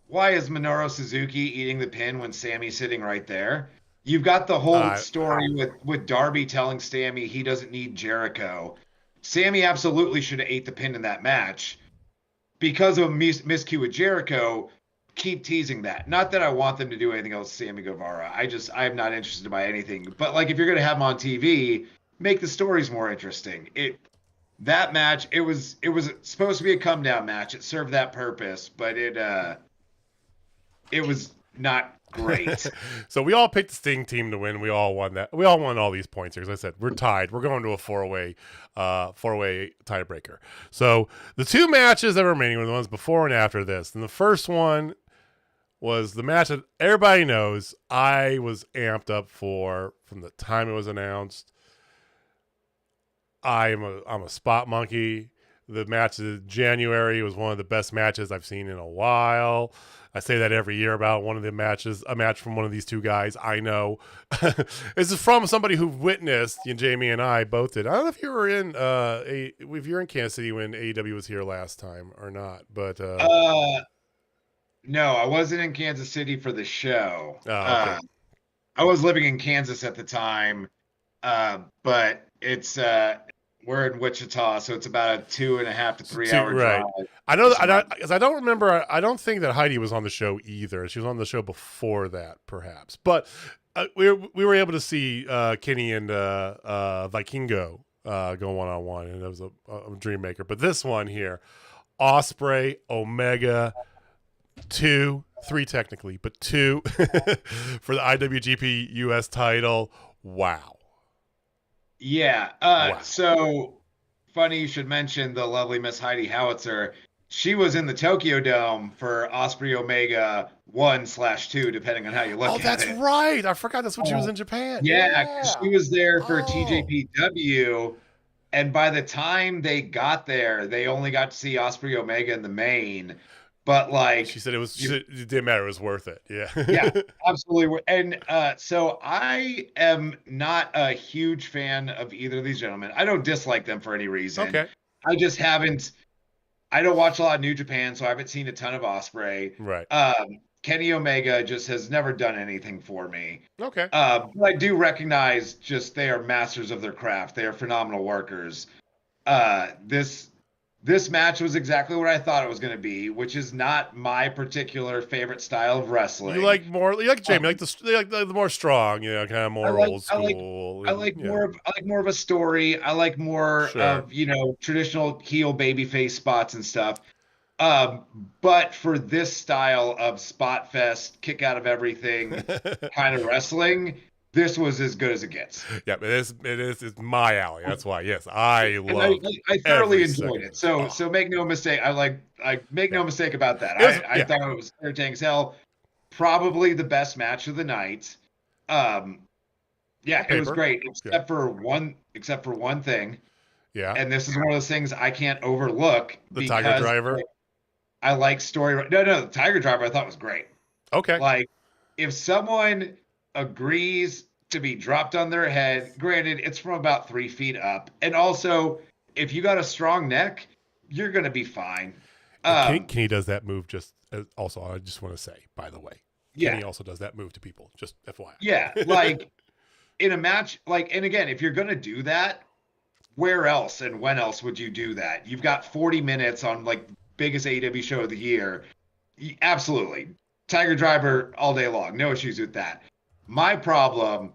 why is Minoru Suzuki eating the pin when Sammy's sitting right there? You've got the whole story with Darby telling Sammy he doesn't need Jericho. Sammy absolutely should have ate the pin in that match. Because of a miscue with Jericho, keep teasing that. Not that I want them to do anything else, Sammy Guevara. I'm not interested by anything. But like, if you're going to have him on TV, make the stories more interesting. That match, it was supposed to be a come down match. It served that purpose, but it was not great. So we all picked the Sting team to win. We all won that. We all won all these points here. As I said, we're tied. We're going to a four-way tiebreaker. So the 2 matches that were remaining were the ones before and after this. And the first one was the match that everybody knows I was amped up for from the time it was announced. I'm a spot monkey. The match of January was one of the best matches I've seen in a while. I say that every year about one of the matches, a match from one of these 2 guys. I know. This is from somebody who witnessed, Jamie and I both did. I don't know if you were if you're in Kansas City when AEW was here last time or not, but no, I wasn't in Kansas City for the show. Oh, okay. I was living in Kansas at the time, but it's We're in Wichita, so it's about a 2.5 to 3 Two, hour drive. right. I know that because I don't remember. I don't think that Heidi was on the show either. She was on the show before that, perhaps. But we were able to see Kenny and Vikingo go 1-on-1, and it was a dream maker. But this one here, Ospreay, Omega, 2, 3 technically, but 2 for the IWGP US title. Wow. Yeah. Wow. So funny you should mention the lovely Miss Heidi Howitzer. She was in the Tokyo Dome for Ospreay Omega 1/2, depending on how you look at it. Oh, that's right. I forgot that's when she was in Japan. Yeah, she was there for TJPW, and by the time they got there, they only got to see Ospreay Omega in the main. But like she said, it didn't matter. It was worth it. Yeah. Yeah, absolutely. And so I am not a huge fan of either of these gentlemen. I don't dislike them for any reason. Okay. I just haven't. I don't watch a lot of New Japan, so I haven't seen a ton of Ospreay. Right. Kenny Omega just has never done anything for me. Okay. But I do recognize just they are masters of their craft. They are phenomenal workers. This match was exactly what I thought it was going to be, which is not my particular favorite style of wrestling. You like Jamie, like the more strong, kind of more old school. I like more of a story. I like more of traditional heel babyface spots and stuff. But for this style of spot fest, kick out of everything kind of wrestling, this was as good as it gets. Yeah, it is. It's my alley. That's why. Yes, I thoroughly enjoyed it. So make no mistake. Make no mistake about that. I thought it was entertaining as hell. Probably the best match of the night. It was great, except for one thing. Yeah. And this is one of those things I can't overlook. The Tiger Driver. I like story. No, the Tiger Driver I thought was great. Okay. Like, if someone agrees to be dropped on their head, granted, it's from about 3 feet up, and also, if you got a strong neck, you're gonna be fine. Kenny does that move also, I just want to say, by the way. Yeah. Kenny also does that move to people, just FYI. Yeah, like, in a match, and again, if you're gonna do that, where else and when else would you do that? You've got 40 minutes on, biggest AEW show of the year. Absolutely. Tiger Driver all day long. No issues with that. My problem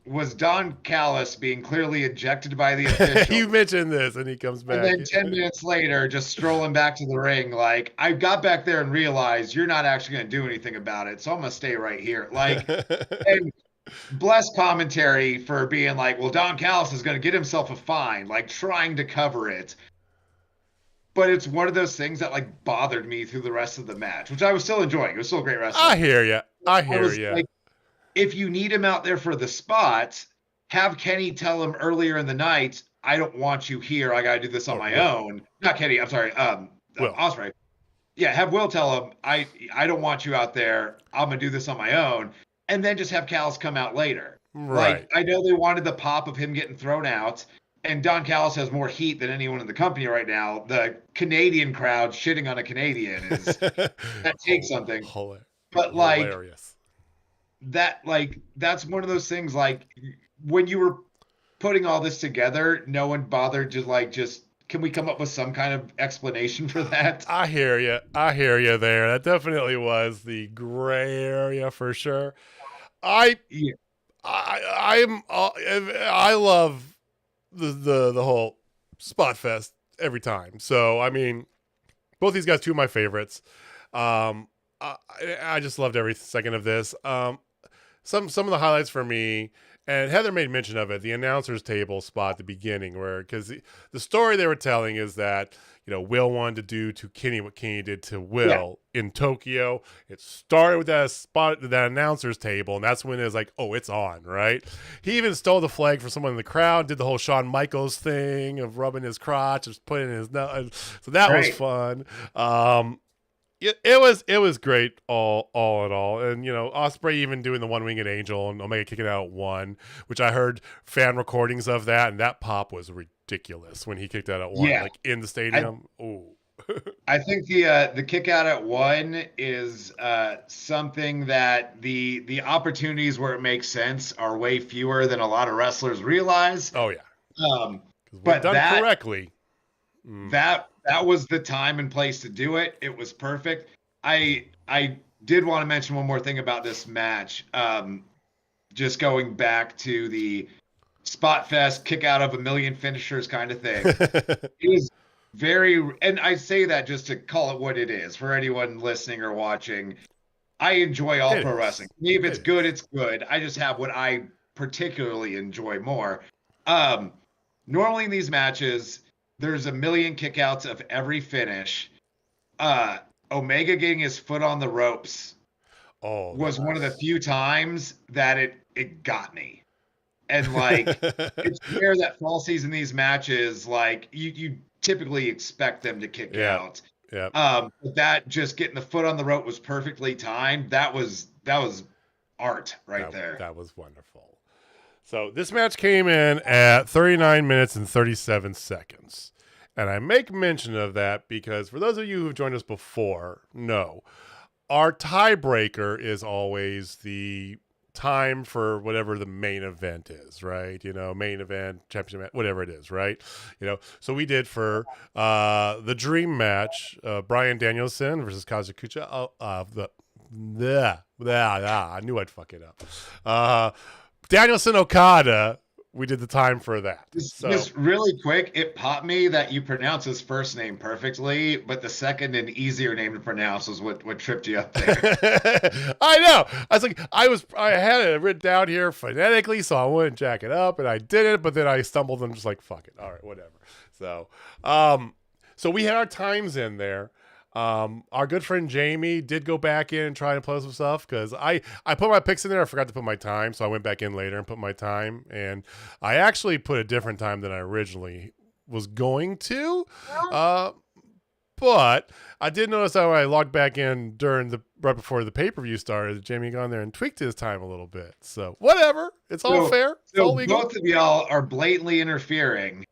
was Don Callis being clearly ejected by the official. You mentioned this, and he comes back. And then 10 minutes later, just strolling back to the ring, I got back there and realized you're not actually going to do anything about it, so I'm going to stay right here. And bless commentary for being well, Don Callis is going to get himself a fine, trying to cover it. But it's one of those things that bothered me through the rest of the match, which I was still enjoying. It was still a great wrestling. I hear you. If you need him out there for the spot, have Kenny tell him earlier in the night, I don't want you here. I got to do this on my own. Not Kenny. I'm sorry. Ospreay. Yeah. Have Will tell him, I don't want you out there. I'm going to do this on my own. And then just have Callis come out later. Right. I know they wanted the pop of him getting thrown out. And Don Callis has more heat than anyone in the company right now. The Canadian crowd shitting on a Canadian that takes something. But hilarious. That's one of those things. When you were putting all this together, no one bothered to can we come up with some kind of explanation for that? I hear you there. That definitely was the gray area for sure. I love the whole Spotfest every time. So I mean, both these guys, two of my favorites. I just loved every second of this. Some of the highlights for me, and Heather made mention of it, the announcers table spot at the beginning, because the story they were telling is that Will wanted to do to Kenny what Kenny did to Will in Tokyo. It started with that spot at that announcers table, and that's when it was it's on, right? He even stole the flag from someone in the crowd, did the whole Shawn Michaels thing of rubbing his crotch, just putting his nose. So that was fun. It was great all in all, and Ospreay even doing the one-winged angel and Omega kicking out at 1, which I heard fan recordings of that, and that pop was ridiculous when he kicked out at 1, in the stadium. I think the kick out at 1 is something that the opportunities where it makes sense are way fewer than a lot of wrestlers realize. Oh yeah. But done correctly. That was the time and place to do it. It was perfect. I did want to mention one more thing about this match. Just going back to the Spotfest kick out of a million finishers kind of thing. It is very, and I say that just to call it what it is for anyone listening or watching. I enjoy all pro wrestling. To me, if it's good, it's good. I just have what I particularly enjoy more. Normally in these matches, there's a million kickouts of every finish. Omega getting his foot on the ropes was one of the few times that it got me. And like, it's rare that falsies in these matches, like you typically expect them to kick out. Yeah. But that just getting the foot on the rope was perfectly timed. That was art there. That was wonderful. So this match came in at 39 minutes and 37 seconds. And I make mention of that because for those of you who've joined us before, no, our tiebreaker is always the time for whatever the main event is, right? Main event, championship match, whatever it is, right? So we did for the dream match, Bryan Danielson versus Kazuchika. I knew I'd fuck it up. Danielson-Okada, we did the time for that. Just really quick, it popped me that you pronounce his first name perfectly, but the second and easier name to pronounce was what tripped you up there. I know. I was like, I had it written down here phonetically, so I wouldn't jack it up, and I did it, but then I stumbled and just like, fuck it. All right, whatever. So we had our times in there. Our good friend Jamie did go back in and try to play some stuff because I put my picks in there. I forgot to put my time, so I went back in later and put my time. And I actually put a different time than I originally was going to. But I did notice that when I logged back in right before the pay-per-view started, Jamie got on there and tweaked his time a little bit. So whatever, it's all fair. It's all legal. Both of y'all are blatantly interfering.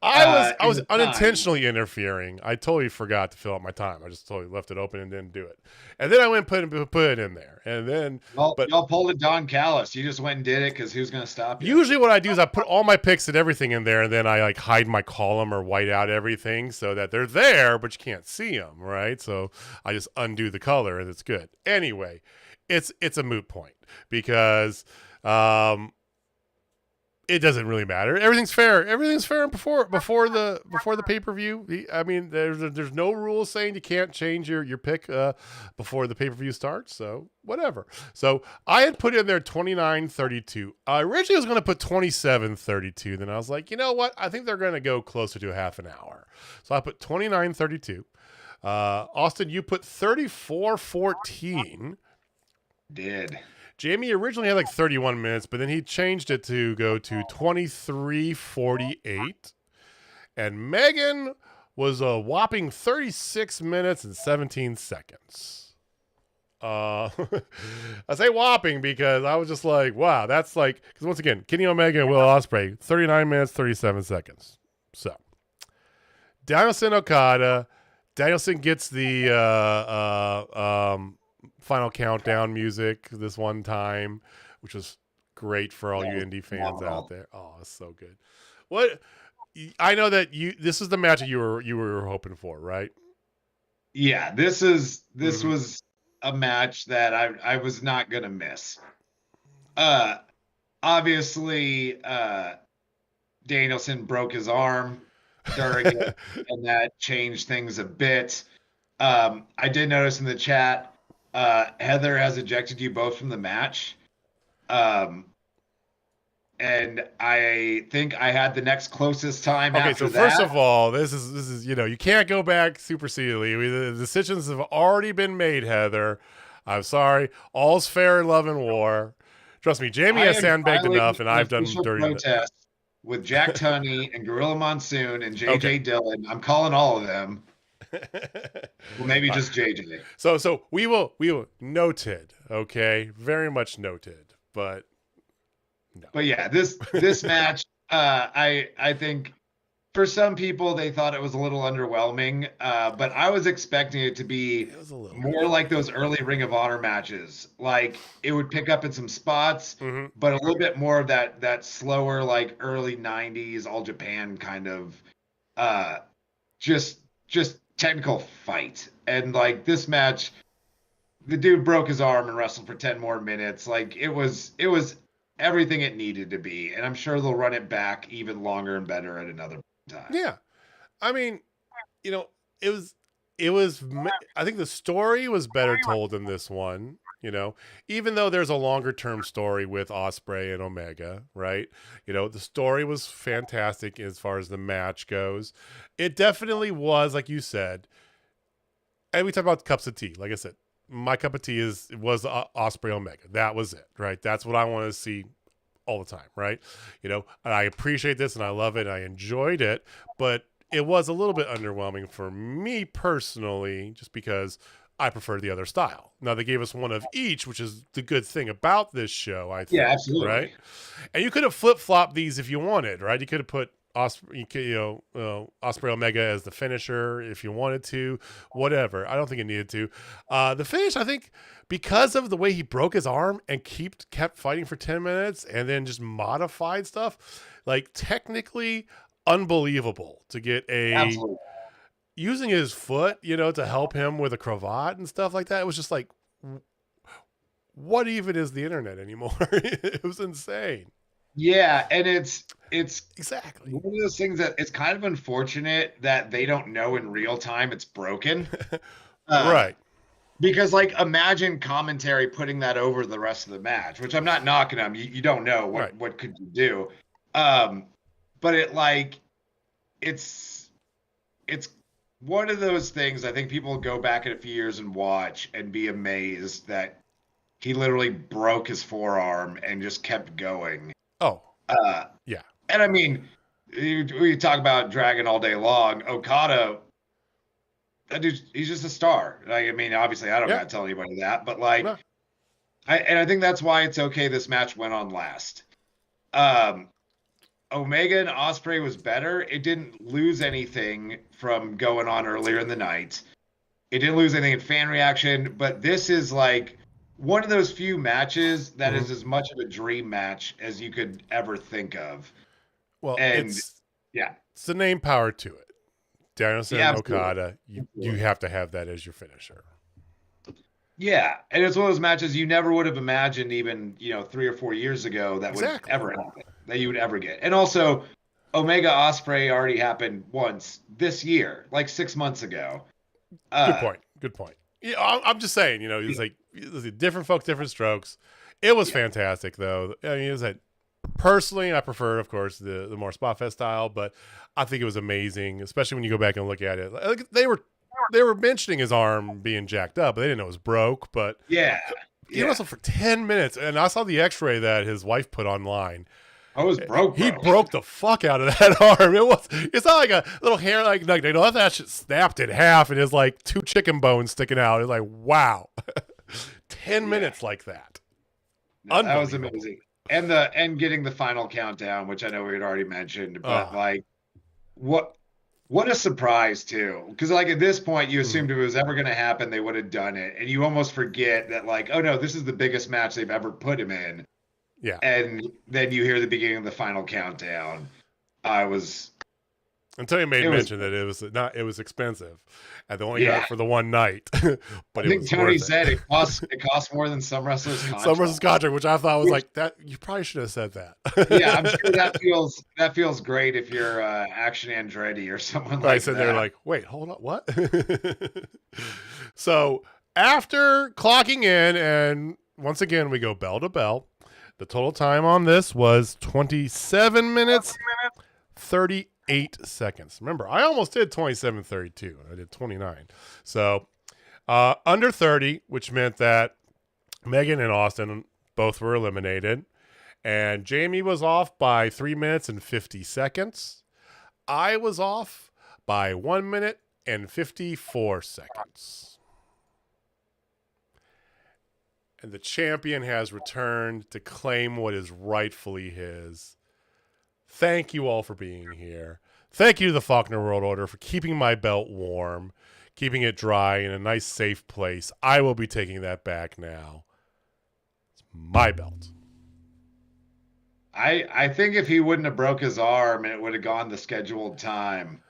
I was unintentionally interfering. I totally forgot to fill out my time. I just totally left it open and didn't do it. And then I went and put it in there. And then, y'all pulled a Don Callis. You just went and did it because who's going to stop you? Usually, what I do is I put all my picks and everything in there, and then I like hide my column or white out everything so that they're there, but you can't see them, right? So I just undo the color, and it's good. Anyway, it's a moot point because. It doesn't really matter. Everything's fair. Everything's fair before the pay-per-view. I mean, there's no rules saying you can't change your pick before the pay-per-view starts. So whatever. So I had put in there 29-32. I originally was going to put 27-32. Then I was like, you know what? I think they're going to go closer to half an hour. So I put 29-32. Austin, you put 34-14. Did. Jamie originally had like 31 minutes, but then he changed it to go to 23-48. And Megan was a whopping 36 minutes and 17 seconds. I say whopping because I was just like, wow, that's like, because once again, Kenny Omega and Will Ospreay, 39 minutes, 37 seconds. So, Danielson-Okada. Danielson gets the final countdown music this one time, which was great for all you indie fans out there. Oh, it's so good. What I know that this is the match that you were hoping for, right? Yeah, this was a match that I was not gonna miss. Obviously, Danielson broke his arm during it, and that changed things a bit. I did notice in the chat. Heather has ejected you both from the match. And I think I had the next closest time after that. First of all, this is you can't go back supersededly. The decisions have already been made, Heather. I'm sorry. All's fair in love and war. Trust me, Jamie has sandbagged enough, and I've done dirty protest with Jack Tunney and Gorilla Monsoon and JJ Dillon. I'm calling all of them. Well, maybe just JJ. So we will noted, okay, very much noted, but no. But yeah, this match, I think for some people, they thought it was a little underwhelming, but I was expecting it to be It was a little more like those early Ring of Honor matches. Like it would pick up in some spots, Mm-hmm. but a little bit more of that slower, like early '90s All Japan kind of uh, just technical fight. And like this match, the dude broke his arm and wrestled for 10 more minutes. Like it was everything it needed to be, and I'm sure they'll run it back even longer and better at another time. Yeah. I mean, you know, it was I think the story was better told than this one, you know, even though there's a longer term story with Ospreay and Omega, right? You know, the story was fantastic as far as the match goes. It definitely was, like you said, and we talk about cups of tea. Like I said, my cup of tea was Ospreay Omega. That was it, right? That's what I want to see all the time, right? You know, and I appreciate this and I love it. And I enjoyed it, but it was a little bit underwhelming for me personally, just because I prefer the other style. Now they gave us one of each, which is the good thing about this show, I think. Yeah, absolutely. Right? And you could have flip flopped these if you wanted, right? You could have put Ospreay Omega as the finisher if you wanted to, whatever. I don't think it needed to. The finish, I think, because of the way he broke his arm and kept fighting for 10 minutes and then just modified stuff, like technically unbelievable to get Absolutely. using his foot, you know, to help him with a cravat and stuff like that. It was just like, what even is the internet anymore? It was insane. Yeah, and it's exactly one of those things that it's kind of unfortunate that they don't know in real time it's broken. Right. Because like imagine commentary putting that over the rest of the match, which I'm not knocking them. You don't know what could you do. But it's one of those things I think people go back in a few years and watch and be amazed that he literally broke his forearm and just kept going. Oh, yeah. And I mean, we talk about Dragon all day long. Okada, that dude, he's just a star. Like, I mean, obviously, I don't got to tell anybody that, but like, no. I think that's why it's okay this match went on last. Omega and Ospreay was better. It didn't lose anything from going on earlier in the night. It didn't lose anything in fan reaction, but this is like one of those few matches that is as much of a dream match as you could ever think of. Well, and it's the name power to it. Danielson-Okada, you have to have that as your finisher. Yeah, and it's one of those matches you never would have imagined even 3 or 4 years ago that would ever happen, that you would ever get. And also, Omega-Ospreay already happened once this year, like 6 months ago. Good point. Yeah, I'm just saying, it's like different folks, different strokes. It was fantastic, though. I mean, it was personally, I prefer, of course, the more Spotfest style, but I think it was amazing, especially when you go back and look at it. Like, they were mentioning his arm being jacked up, but they didn't know it was broke. But he wrestled for 10 minutes, and I saw the X-ray that his wife put online. I was broke. He broke the fuck out of that arm. It's not like a little hair, like that shit snapped in half, and there's like 2 chicken bones sticking out. It's like, wow, 10 minutes like that. No, that was amazing. And getting the final countdown, which I know we had already mentioned, but like, what a surprise too. Because like at this point, you assumed if it was ever going to happen, they would have done it, and you almost forget that like, oh no, this is the biggest match they've ever put him in. Yeah. And then you hear the beginning of the final countdown. Until you made mention that it was expensive. I only got it for the one night. But I think Tony said it costs more than some wrestlers' contract. Some wrestlers' contract, which I thought was like that. You probably should have said that. Yeah, I'm sure that feels great if you're Action Andretti or someone like that. I said they're like, wait, hold on, what? So after clocking in, and once again we go bell to bell. The total time on this was 27 minutes, 38 seconds. Remember, I almost did 27:32. I did 29. So under 30, which meant that Megan and Austin both were eliminated. And Jamie was off by 3 minutes and 50 seconds. I was off by 1 minute and 54 seconds. And the champion has returned to claim what is rightfully his. Thank you all for being here. Thank you to the Faulkner World Order for keeping my belt warm, keeping it dry in a nice, safe place. I will be taking that back now. It's my belt. I think if he wouldn't have broke his arm and it would have gone the scheduled time.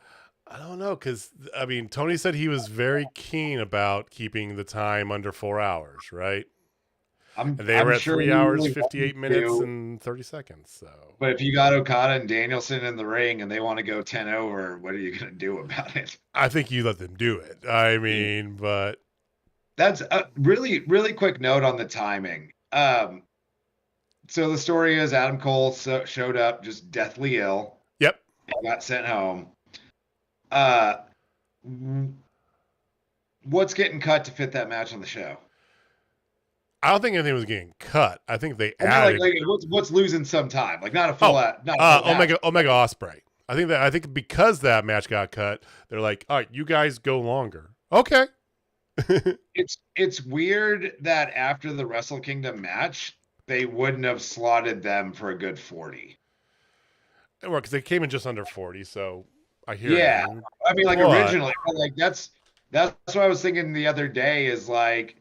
I don't know, because, I mean, Tony said he was very keen about keeping the time under 4 hours, right? And they were at sure 3 hours, 58 minutes, and 30 seconds. So, but if you got Okada and Danielson in the ring and they want to go 10 over, what are you going to do about it? I think you let them do it. I mean, but that's a really, really quick note on the timing. So the story is Adam Cole showed up just deathly ill. Yep. And got sent home. What's getting cut to fit that match on the show? I don't think anything was getting cut. I think they added. What's losing some time? Like not a full. Omega-Ospreay. I think because that match got cut, they're like, all right, you guys go longer. Okay. It's weird that after the Wrestle Kingdom match, they wouldn't have slotted them for a good 40. Well, because they came in just under 40, so I hear. Yeah, you. I mean, like originally, like that's what I was thinking the other day. Is like,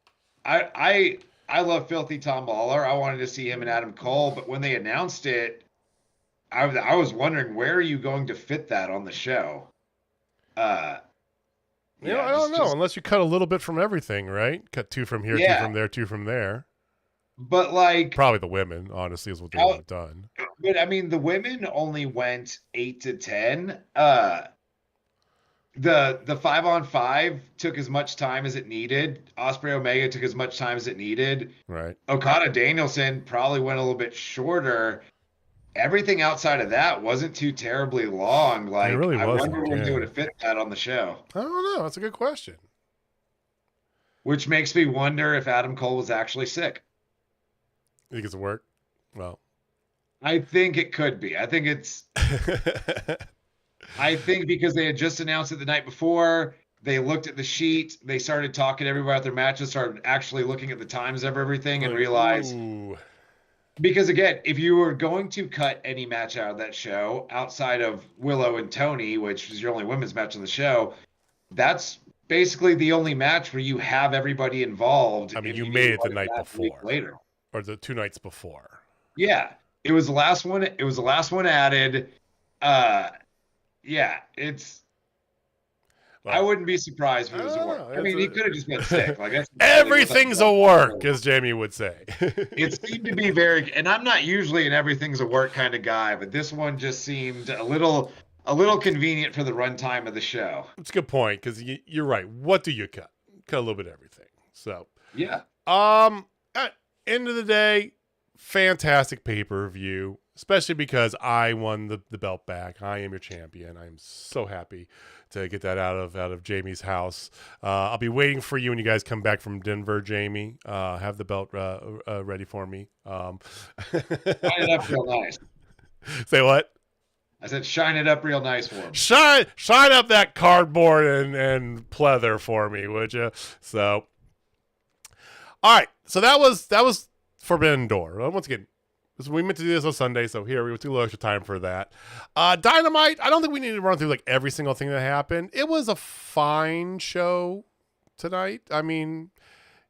I love Filthy Tom Lawler. I wanted to see him and Adam Cole, but when they announced it, I was wondering, where are you going to fit that on the show? I don't know. Unless you cut a little bit from everything, right? Cut 2 from here, 2 from there, 2 from there. But like, probably the women, honestly, is what they would have done. But I mean, the women only went 8 to 10. The 5-on-5 took as much time as it needed. Ospreay Omega took as much time as it needed. Right. Okada Danielson probably went a little bit shorter. Everything outside of that wasn't too terribly long. Like, it really wasn't. I wonder when they would have fit that on the show. I don't know. That's a good question. Which makes me wonder if Adam Cole was actually sick. You think it's a work? Well, I think it could be. I think it's. I think because they had just announced it the night before, they looked at the sheet, they started talking to everybody about their matches, started actually looking at the times of everything, and realized. Ooh. Because again, if you were going to cut any match out of that show outside of Willow and Tony, which is your only women's match on the show, that's basically the only match where you have everybody involved. I mean, you made it the night before, later, or the 2 nights before. Yeah, it was the last one. It was the last one added. Yeah, it's. Well, I wouldn't be surprised if it was a work. I mean, he could have just been sick. Like everything's a work, as Jamie would say. It seemed to be very, and I'm not usually an everything's a work kind of guy, but this one just seemed a little convenient for the runtime of the show. That's a good point, because you're right. What do you cut? Cut a little bit of everything. So yeah. At end of the day, fantastic pay-per-view. Especially because I won the belt back. I am your champion. I'm so happy to get that out of Jamie's house. I'll be waiting for you when you guys come back from Denver, Jamie. Have the belt ready for me. Shine it up real nice. Say what? I said shine it up real nice for me. Shine up that cardboard and pleather for me, would you? So, all right. So that was Forbidden Door. Once again, we meant to do this on Sunday, so here we took a little extra time for that. Dynamite, I don't think we need to run through like every single thing that happened. It was a fine show tonight. I mean,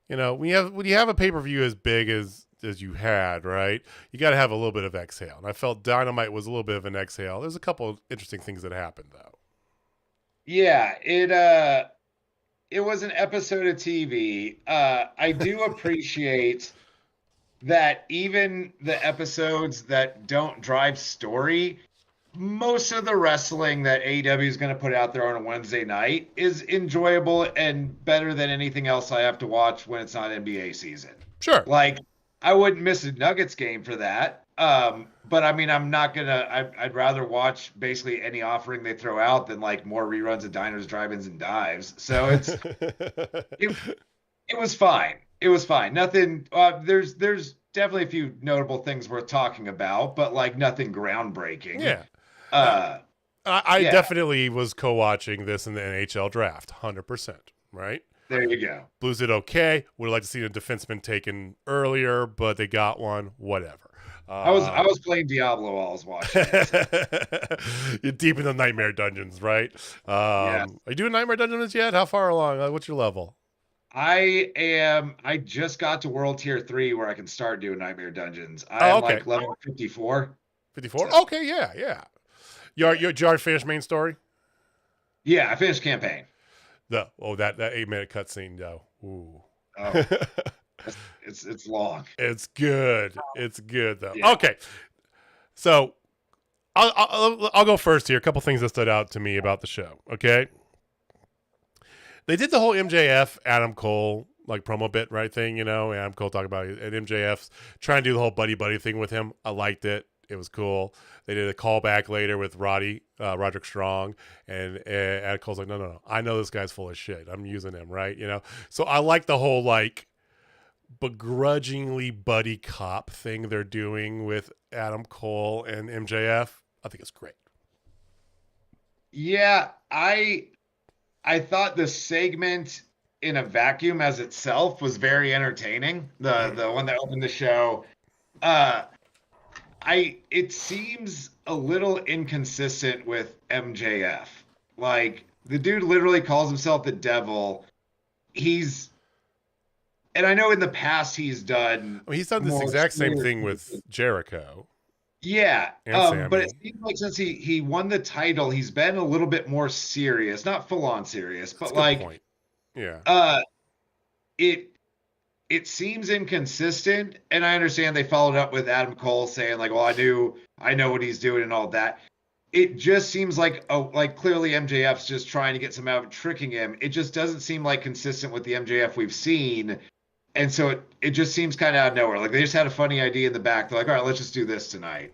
when you have a pay-per-view as big as you had, right? You got to have a little bit of exhale. And I felt Dynamite was a little bit of an exhale. There's a couple of interesting things that happened though. Yeah, it was an episode of TV. I do appreciate that even the episodes that don't drive story, most of the wrestling that AEW is going to put out there on a Wednesday night is enjoyable and better than anything else I have to watch when it's not NBA season. Sure. Like, I wouldn't miss a Nuggets game for that. But I mean, I'm not going to, I'd rather watch basically any offering they throw out than like more reruns of Diners, Drive-Ins, and Dives. So it was fine. It was fine. Nothing. There's definitely a few notable things worth talking about, but like nothing groundbreaking. Yeah. I definitely was co-watching this in the NHL draft, 100%. Right. There you go. Blues did okay. Would have liked to see a defenseman taken earlier, but they got one. Whatever. I was playing Diablo while I was watching it. So. You're deep in the nightmare dungeons, right? Yeah. Are you doing nightmare dungeons yet? How far along? What's your level? I just got to World Tier 3 where I can start doing nightmare dungeons. I'm okay. like level 54. 54? So. Okay, yeah. You already finished main story? Yeah, I finished campaign. That 8-minute cutscene though. Ooh. Oh. It's long. It's good. It's good though. Yeah. Okay, so I'll go first here. A couple things that stood out to me about the show. Okay, they did the whole MJF Adam Cole like promo bit right thing. Adam Cole talking about it, and MJF's trying to do the whole buddy thing with him. I liked it. It was cool. They did a callback later with Roderick Strong, and Adam Cole's like, no, I know this guy's full of shit. I'm using him, right? So I like the whole like begrudgingly buddy cop thing they're doing with Adam Cole and MJF. I think it's great. Yeah, I thought the segment in a vacuum as itself was very entertaining. The one that opened the show. It seems a little inconsistent with MJF. Like the dude literally calls himself the devil. And I know in the past he's done. He's done this exact same thing with Jericho. Yeah, but it seems like since he won the title, he's been a little bit more serious, not full on serious, but like, point. Yeah. It seems inconsistent, and I understand they followed up with Adam Cole saying like, well, I know what he's doing and all that. It just seems like clearly MJF's just trying to get some out of tricking him. It just doesn't seem like consistent with the MJF we've seen. And so it just seems kind of out of nowhere. Like they just had a funny idea in the back. They're like, all right, let's just do this tonight.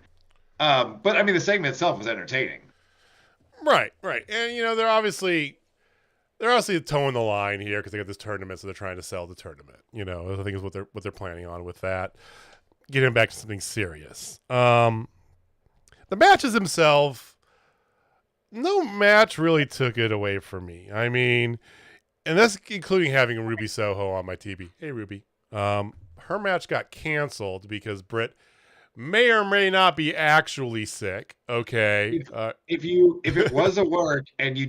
But I mean, the segment itself was entertaining. Right. And they're obviously towing the line here because they got this tournament, so they're trying to sell the tournament. I think is what they're planning on with that. Getting back to something serious. The matches themselves, no match really took it away from me. I mean, and that's including having Ruby Soho on my TV. Hey, Ruby. Her match got canceled because Britt may or may not be actually sick. Okay. If it was a work and you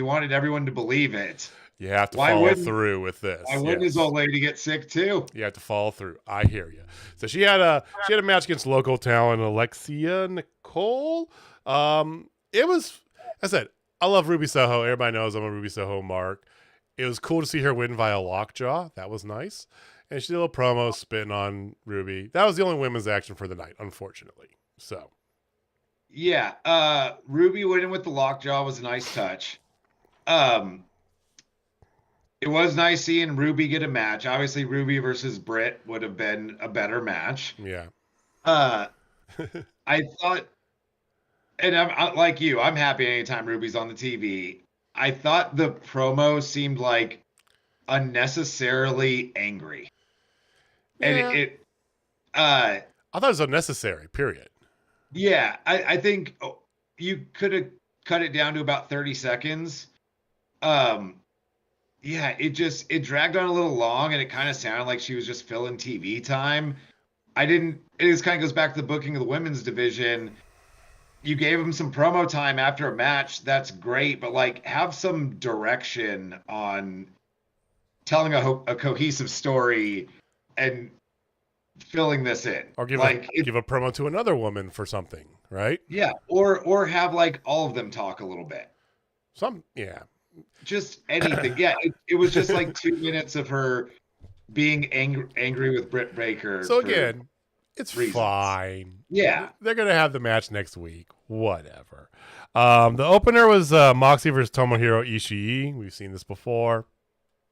wanted everyone to believe it, you have to follow through with this. Why wouldn't his old lady get sick too? You have to follow through. I hear you. So she had a match against local talent Alexia Nicole. It was, I said, I love Ruby Soho. Everybody knows I'm a Ruby Soho mark. It was cool to see her win via lockjaw. That was nice. And she did a little promo spitting on Ruby. That was the only women's action for the night, unfortunately. So, yeah, Ruby winning with the lockjaw was a nice touch. It was nice seeing Ruby get a match. Obviously, Ruby versus Britt would have been a better match. Yeah. I thought, and I'm like you, I'm happy anytime Ruby's on the TV. I thought the promo seemed like unnecessarily angry. Yeah. And I thought it was unnecessary, period. Yeah, I think you could have cut it down to about 30 seconds. Yeah, it dragged on a little long, and it kind of sounded like she was just filling TV time. It just kind of goes back to the booking of the women's division. You gave them some promo time after a match. That's great, but like have some direction on telling a cohesive story and filling this in. Or give a promo to another woman for something, right? Yeah, or have like all of them talk a little bit. Just anything. Yeah, it was just like 2 minutes of her being angry with Britt Baker. So again, it's reasons. Fine. Yeah. They're going to have the match next week. Whatever. The opener was Moxley versus Tomohiro Ishii. We've seen this before.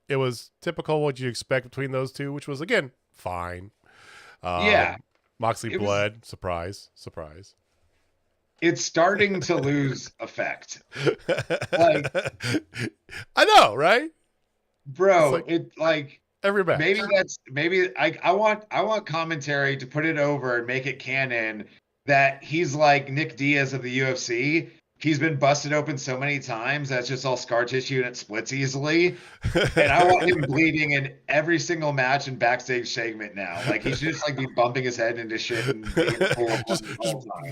It was typical what you expect between those two, which was, again, fine. Yeah. Moxley bled. Surprise. It's starting to lose effect. Like, I know, right? Bro, every match. I want commentary to put it over and make it canon that he's like Nick Diaz of the UFC, he's been busted open so many times that's just all scar tissue and it splits easily. And I want him bleeding in every single match and backstage segment now. Like he should just like be bumping his head into shit and being full of just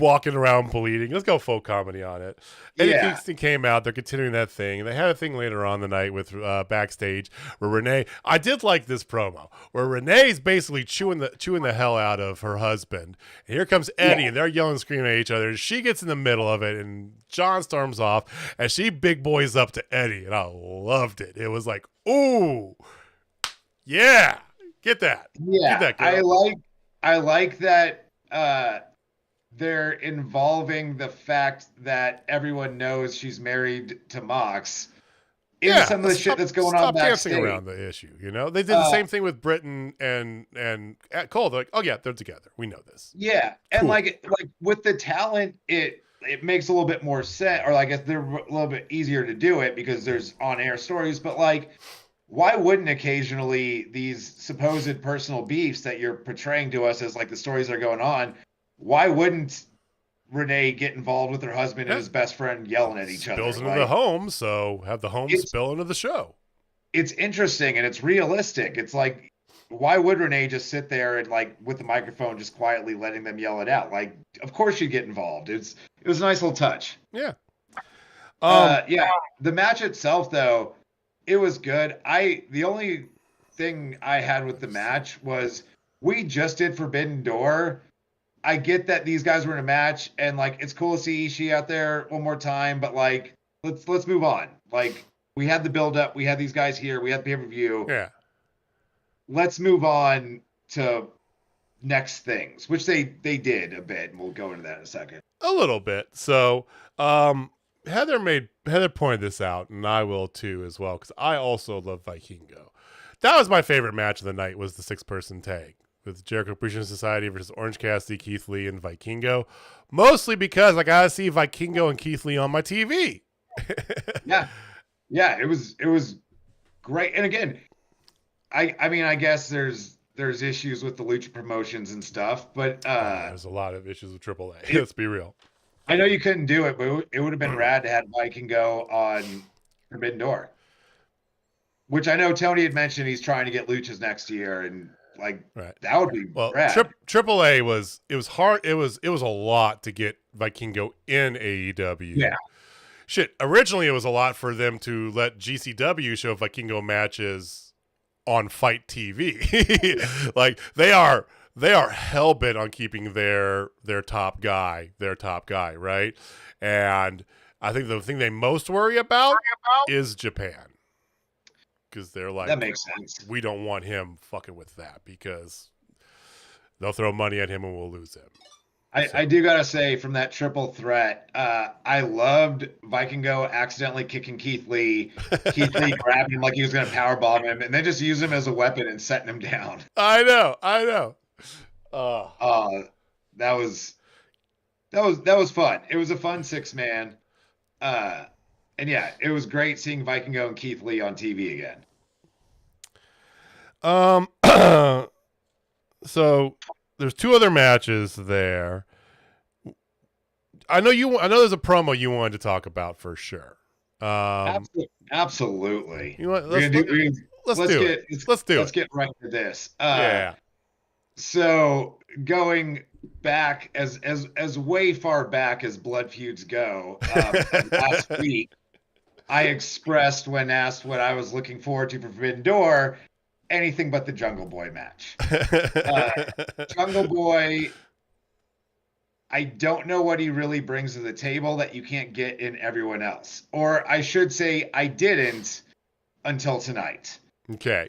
walking around bleeding. Let's go full comedy on it. Eddie Kingston came out. They're continuing that thing. They had a thing later on the night with backstage where Renee. I did like this promo where Renee's basically chewing the hell out of her husband. And here comes Eddie, and they're yelling and screaming at each other. And she gets in the middle of it, and John storms off, and she big boys up to Eddie, and I loved it. It was like, ooh, yeah, get that. Yeah, get that, girl. I like that they're involving the fact that everyone knows she's married to Mox in some of the shit that's going on backstage. Dancing around the issue, you know? They did the same thing with Britain and Cole. They're like, oh yeah, they're together. We know this. Yeah, and like with the talent, it makes a little bit more sense, or I guess they're a little bit easier to do it because there's on-air stories. But like, why wouldn't occasionally these supposed personal beefs that you're portraying to us as like the stories that are going on, why wouldn't Renee get involved with her husband and his best friend yelling at each other? Spills into the home, so have the home spill into the show. It's interesting and it's realistic. It's like, why would Renee just sit there and like with the microphone just quietly letting them yell it out? Like, of course you'd get involved. It was a nice little touch. Yeah. Yeah. The match itself, though, it was good. The only thing I had with the match was we just did Forbidden Door. I get that these guys were in a match, and like it's cool to see Ishii out there one more time, but like let's move on. Like we had the build up, we had these guys here, we had pay-per-view. Yeah. Let's move on to next things, which they did a bit, and we'll go into that in a second. A little bit. So Heather pointed this out, and I will too as well, because I also love Vikingo. That was my favorite match of the night, was the 6-person tag with Jericho Appreciation Society versus Orange Cassidy, Keith Lee, and Vikingo. Mostly because I gotta see Vikingo and Keith Lee on my TV. Yeah, it was great. And again, I mean, I guess there's issues with the Lucha promotions and stuff, but there's a lot of issues with AAA. Let's be real. I know you couldn't do it, but it would have been rad to have Vikingo on Forbidden Door, which I know Tony had mentioned he's trying to get Luchas next year, and like that would be rad. AAA was hard. It was a lot to get Vikingo in AEW. Yeah. Shit. Originally, it was a lot for them to let GCW show Vikingo matches on Fight TV. Like they are hell bent on keeping their top guy, right? And I think the thing they most worry about is Japan. Because they're like, that makes sense. We don't want him fucking with that because they'll throw money at him and we'll lose him. I do gotta say, from that triple threat, I loved Vikingo accidentally kicking Keith Lee. Keith Lee grabbed him like he was gonna powerbomb him, and then just use him as a weapon and setting him down. I know. That was fun. It was a fun 6-man. And yeah, it was great seeing Vikingo and Keith Lee on TV again. So there's 2 other matches there. I know there's a promo you wanted to talk about for sure. Absolutely. You know what? Let's get right to this. Yeah. So going back as way far back as blood feuds go, last week, I expressed when asked what I was looking forward to for Forbidden Door, anything but the Jungle Boy match. Jungle Boy, I don't know what he really brings to the table that you can't get in everyone else. Or I should say I didn't until tonight. Okay.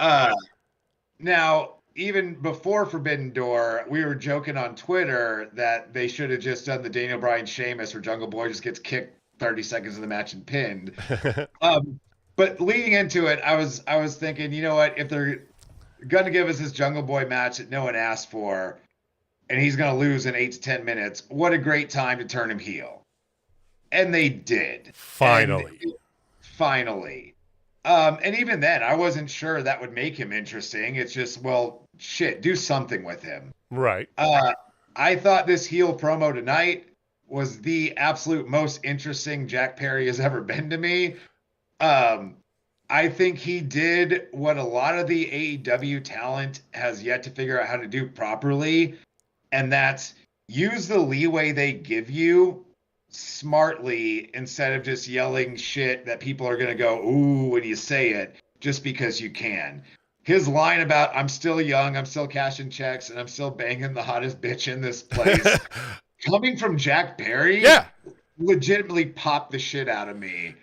Now, even before Forbidden Door, we were joking on Twitter that they should have just done the Daniel Bryan Sheamus where Jungle Boy just gets kicked 30 seconds of the match and pinned. But leading into it, I was thinking, you know what, if they're going to give us this Jungle Boy match that no one asked for, and he's going to lose in 8 to 10 minutes, what a great time to turn him heel. And they did. Finally. And even then, I wasn't sure that would make him interesting. It's just, well, shit, do something with him. Right. I thought this heel promo tonight was the absolute most interesting Jack Perry has ever been to me. I think he did what a lot of the AEW talent has yet to figure out how to do properly, and that's use the leeway they give you smartly instead of just yelling shit that people are going to go, ooh, when you say it, just because you can. His line about, I'm still young, I'm still cashing checks, and I'm still banging the hottest bitch in this place, coming from Jack Perry, legitimately popped the shit out of me.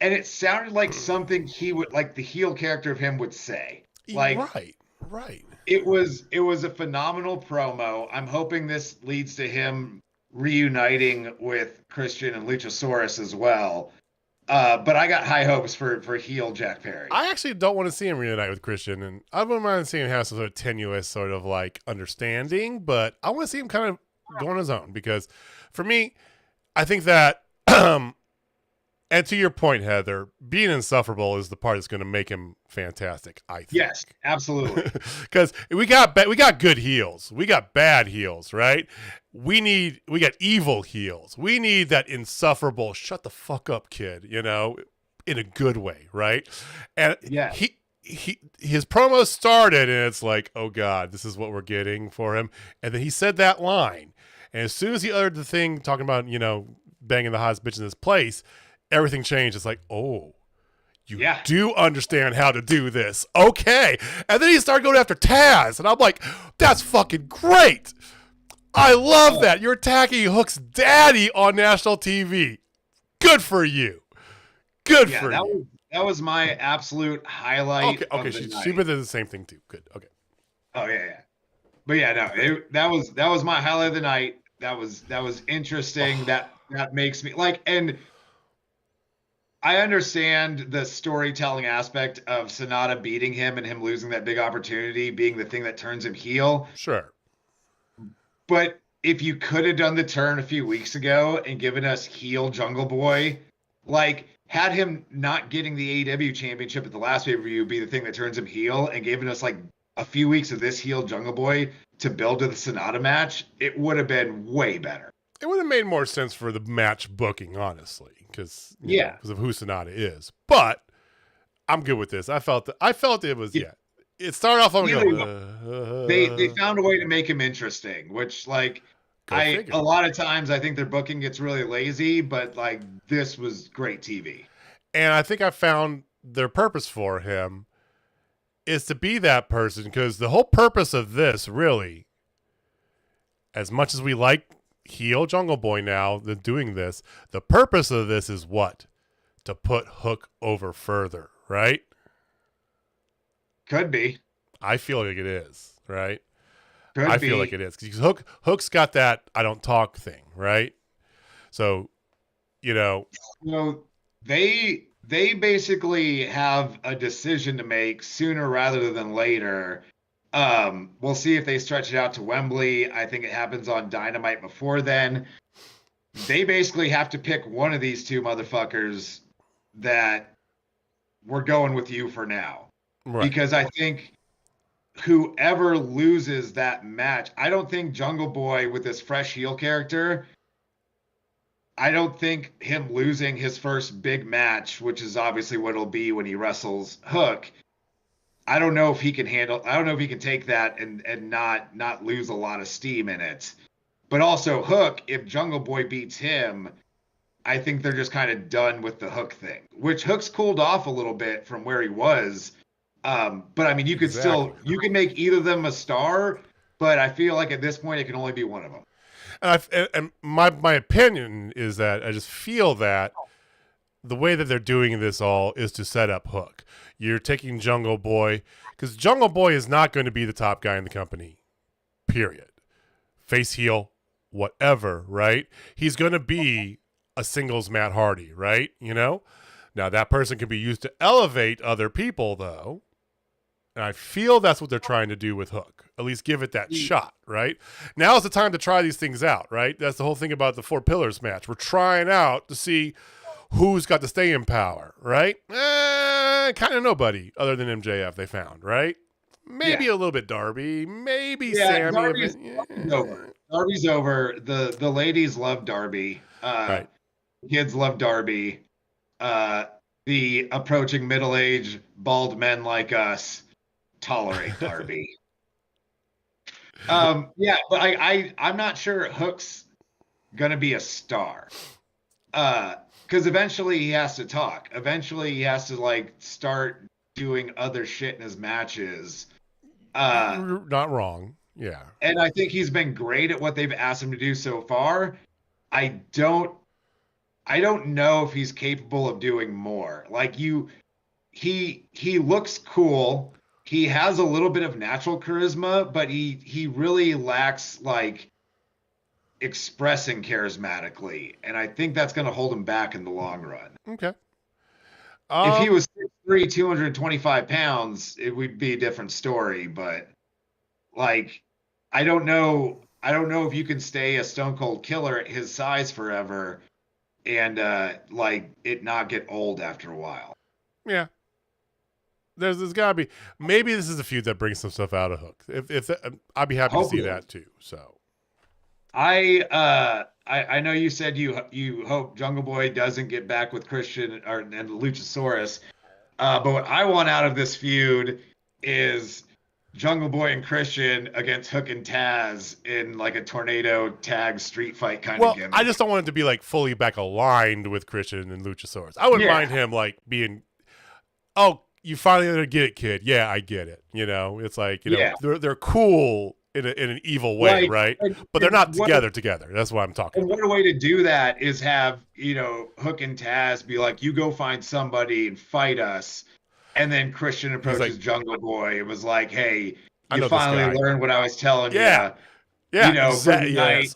And it sounded like something he would, like the heel character of him would say. Like, right. It was a phenomenal promo. I'm hoping this leads to him reuniting with Christian and Luchasaurus as well. But I got high hopes for heel Jack Perry. I actually don't want to see him reunite with Christian, and I wouldn't mind seeing him have some sort of tenuous sort of like understanding, but I want to see him kind of go on his own, because for me, I think that and to your point, Heather, being insufferable is the part that's going to make him fantastic, I think. Yes, absolutely. Because we got good heels. We got bad heels, right? We got evil heels. We need that insufferable, shut the fuck up kid, in a good way, right? And yeah. his promo started, and it's like, oh God, this is what we're getting for him. And then he said that line. And as soon as he uttered the thing talking about, banging the hottest bitch in this place, everything changed. It's like, oh, you do understand how to do this. Okay. And then he started going after Taz. And I'm like, that's fucking great. I love that. You're attacking Hook's daddy on national TV. Good for you. Good for you. That was my absolute highlight. Okay. She did the same thing too. Good. Okay. Oh, yeah. But yeah, no, that was my highlight of the night. That was interesting. That makes me like, and I understand the storytelling aspect of Sonata beating him and him losing that big opportunity being the thing that turns him heel. Sure. But if you could have done the turn a few weeks ago and given us heel Jungle Boy, like had him not getting the AEW championship at the last pay-per-view be the thing that turns him heel, and given us like a few weeks of this heel Jungle Boy to build to the Sonata match, it would have been way better. It would have made more sense for the match booking, honestly, because of who Sonata is. But I'm good with this. I felt it was It started off on they found a way to make him interesting, which like a lot of times I think their booking gets really lazy, but like this was great TV. And I think I found their purpose for him is to be that person, because the whole purpose of this, really, as much as we like heel Jungle Boy now than doing this, the purpose of this is what? To put Hook over further, right? Could be. I feel like it is, right? I feel like it is, because Hook's got that I don't talk thing, right? So, they basically have a decision to make sooner rather than later. We'll see if they stretch it out to Wembley. I think it happens on Dynamite before then. They basically have to pick one of these two motherfuckers that we're going with you for now. Right. Because I think whoever loses that match, I don't think Jungle Boy with this fresh heel character, I don't think him losing his first big match, which is obviously what it'll be when he wrestles Hook, I don't know if he can take that and not lose a lot of steam in it. But also Hook, if Jungle Boy beats him, I think they're just kind of done with the Hook thing, which Hook's cooled off a little bit from where he was. But I mean, you could you can make either of them a star, but I feel like at this point it can only be one of them. And my opinion is that I just feel that the way that they're doing this all is to set up Hook. You're taking Jungle Boy, because Jungle Boy is not going to be the top guy in the company, period. Face, heel, whatever, right? He's going to be a singles Matt Hardy, right? Now that person can be used to elevate other people, though. And I feel that's what they're trying to do with Hook. At least give it that shot, right? Now is the time to try these things out, right? That's the whole thing about the Four Pillars match. We're trying out to see who's got the staying power, right? Kind of nobody other than MJF they found, right? Maybe a little bit Darby, maybe Sammy. Darby's over. The ladies love Darby. Right. Kids love Darby. The approaching middle-aged bald men like us tolerate Darby. Yeah, but I'm not sure Hook's gonna be a star. Because eventually he has to talk. Eventually he has to like start doing other shit in his matches. Not wrong. Yeah. And I think he's been great at what they've asked him to do so far. I don't know if he's capable of doing more. Like he looks cool. He has a little bit of natural charisma, but he really lacks like expressing charismatically, and I think that's going to hold him back in the long run. Okay. If he was 6'3", 225 pounds, it would be a different story. But like, I don't know if you can stay a Stone Cold Killer at his size forever, and like it not get old after a while. Yeah. There's gotta be, maybe this is a feud that brings some stuff out of Hook. If I'd be happy to see that too. So. I know you said you hope Jungle Boy doesn't get back with Christian and Luchasaurus, but what I want out of this feud is Jungle Boy and Christian against Hook and Taz in like a tornado tag street fight kind of gimmick. I just don't want it to be like fully back aligned with Christian and Luchasaurus. I wouldn't mind him like being, oh, you finally get it, kid. Yeah, I get it. You know, it's like, you know, they're cool in an evil way, right? But they're not together. That's what I'm talking about. And one way to do that is have, you know, Hook and Taz be like, you go find somebody and fight us. And then Christian approaches like, Jungle Boy. It was like, hey, you finally learned what I was telling you. Yeah, you know, for the night,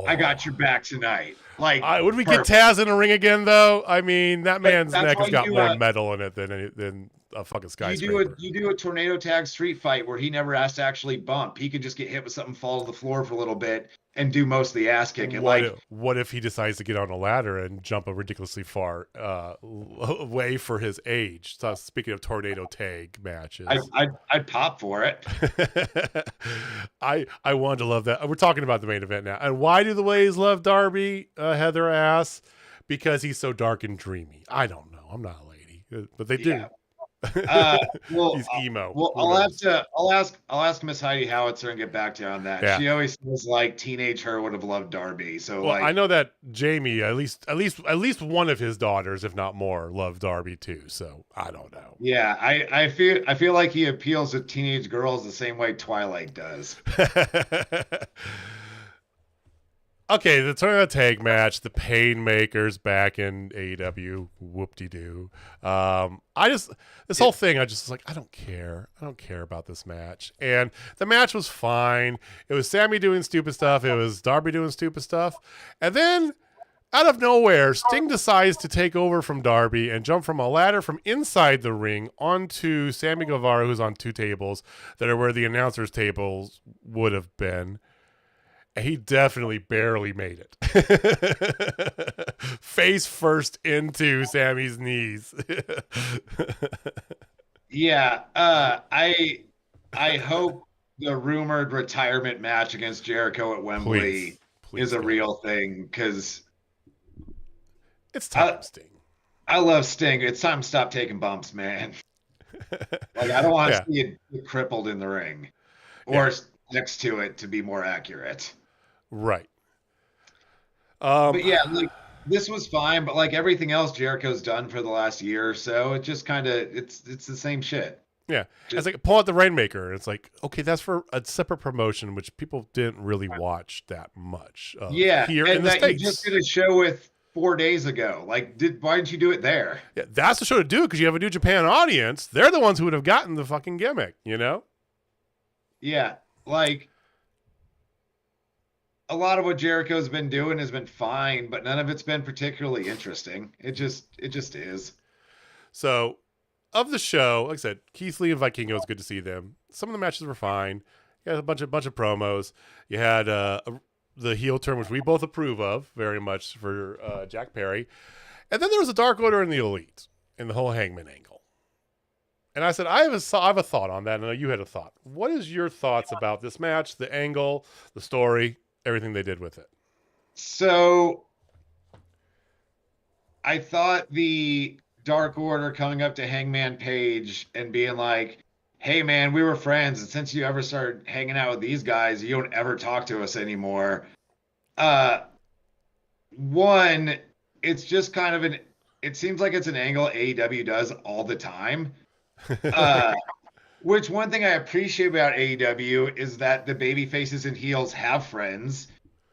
I got your back tonight. Like, would we get Taz in a ring again, though? I mean, that man's neck has got more metal in it than a fucking skyscraper. You do a tornado tag street fight where he never has to actually bump. He could just get hit with something, fall to the floor for a little bit, and do most of the ass kicking. What if he decides to get on a ladder and jump a ridiculously far way for his age? So speaking of tornado tag matches, I'd pop for it. I wanted to love that. We're talking about the main event now. And why do the ladies love Darby? Heather asks. Because he's so dark and dreamy. I don't know. I'm not a lady, but they do. Well, he's emo. Well, I'll ask Miss Heidi Howitzer and get back to you on that. Yeah. She always says like teenage her would have loved Darby. So I know that Jamie, at least one of his daughters, if not more, loved Darby too. So I don't know. Yeah, I feel like he appeals to teenage girls the same way Twilight does. Okay, the tornado tag match, the Painmakers back in AEW, whoop-de-doo. This whole thing, I just was like, I don't care about this match. And the match was fine. It was Sammy doing stupid stuff. It was Darby doing stupid stuff. And then, out of nowhere, Sting decides to take over from Darby and jump from a ladder from inside the ring onto Sammy Guevara, who's on two tables that are where the announcers' tables would have been. He definitely barely made it. Face first into Sammy's knees. Yeah, I hope the rumored retirement match against Jericho at Wembley is a real thing, because it's time, Sting. I love Sting. It's time to stop taking bumps, man. Like, I don't want to see it get crippled in the ring, or next to it, to be more accurate. Right. But yeah, like, this was fine, but like everything else Jericho's done for the last year or so, it just kind of it's the same shit. Yeah, it's like pull out the Rainmaker. It's like, okay, that's for a separate promotion, which people didn't really watch that much. Here in the States, you just did a show with 4 days ago. Like, why didn't you do it there? Yeah, that's the show to do, because you have a New Japan audience. They're the ones who would have gotten the fucking gimmick, you know? Yeah, like, a lot of what Jericho's been doing has been fine, but none of it's been particularly interesting. It just is. So, of the show, like I said, Keith Lee and Vikingo, it was good to see them. Some of the matches were fine. You had a bunch of promos. You had the heel turn, which we both approve of very much, for Jack Perry. And then there was a Dark Order in the Elite in the whole Hangman angle. And I said, I have a thought on that, and I know you had a thought. What is your thoughts about this match, the angle, the story? everything they did with it? So I thought the Dark Order coming up to Hangman Page and being like, hey man, we were friends, and since you ever started hanging out with these guys, you don't ever talk to us anymore. One, it's just kind of it seems like it's an angle AEW does all the time. Which one thing I appreciate about AEW is that the baby faces and heels have friends.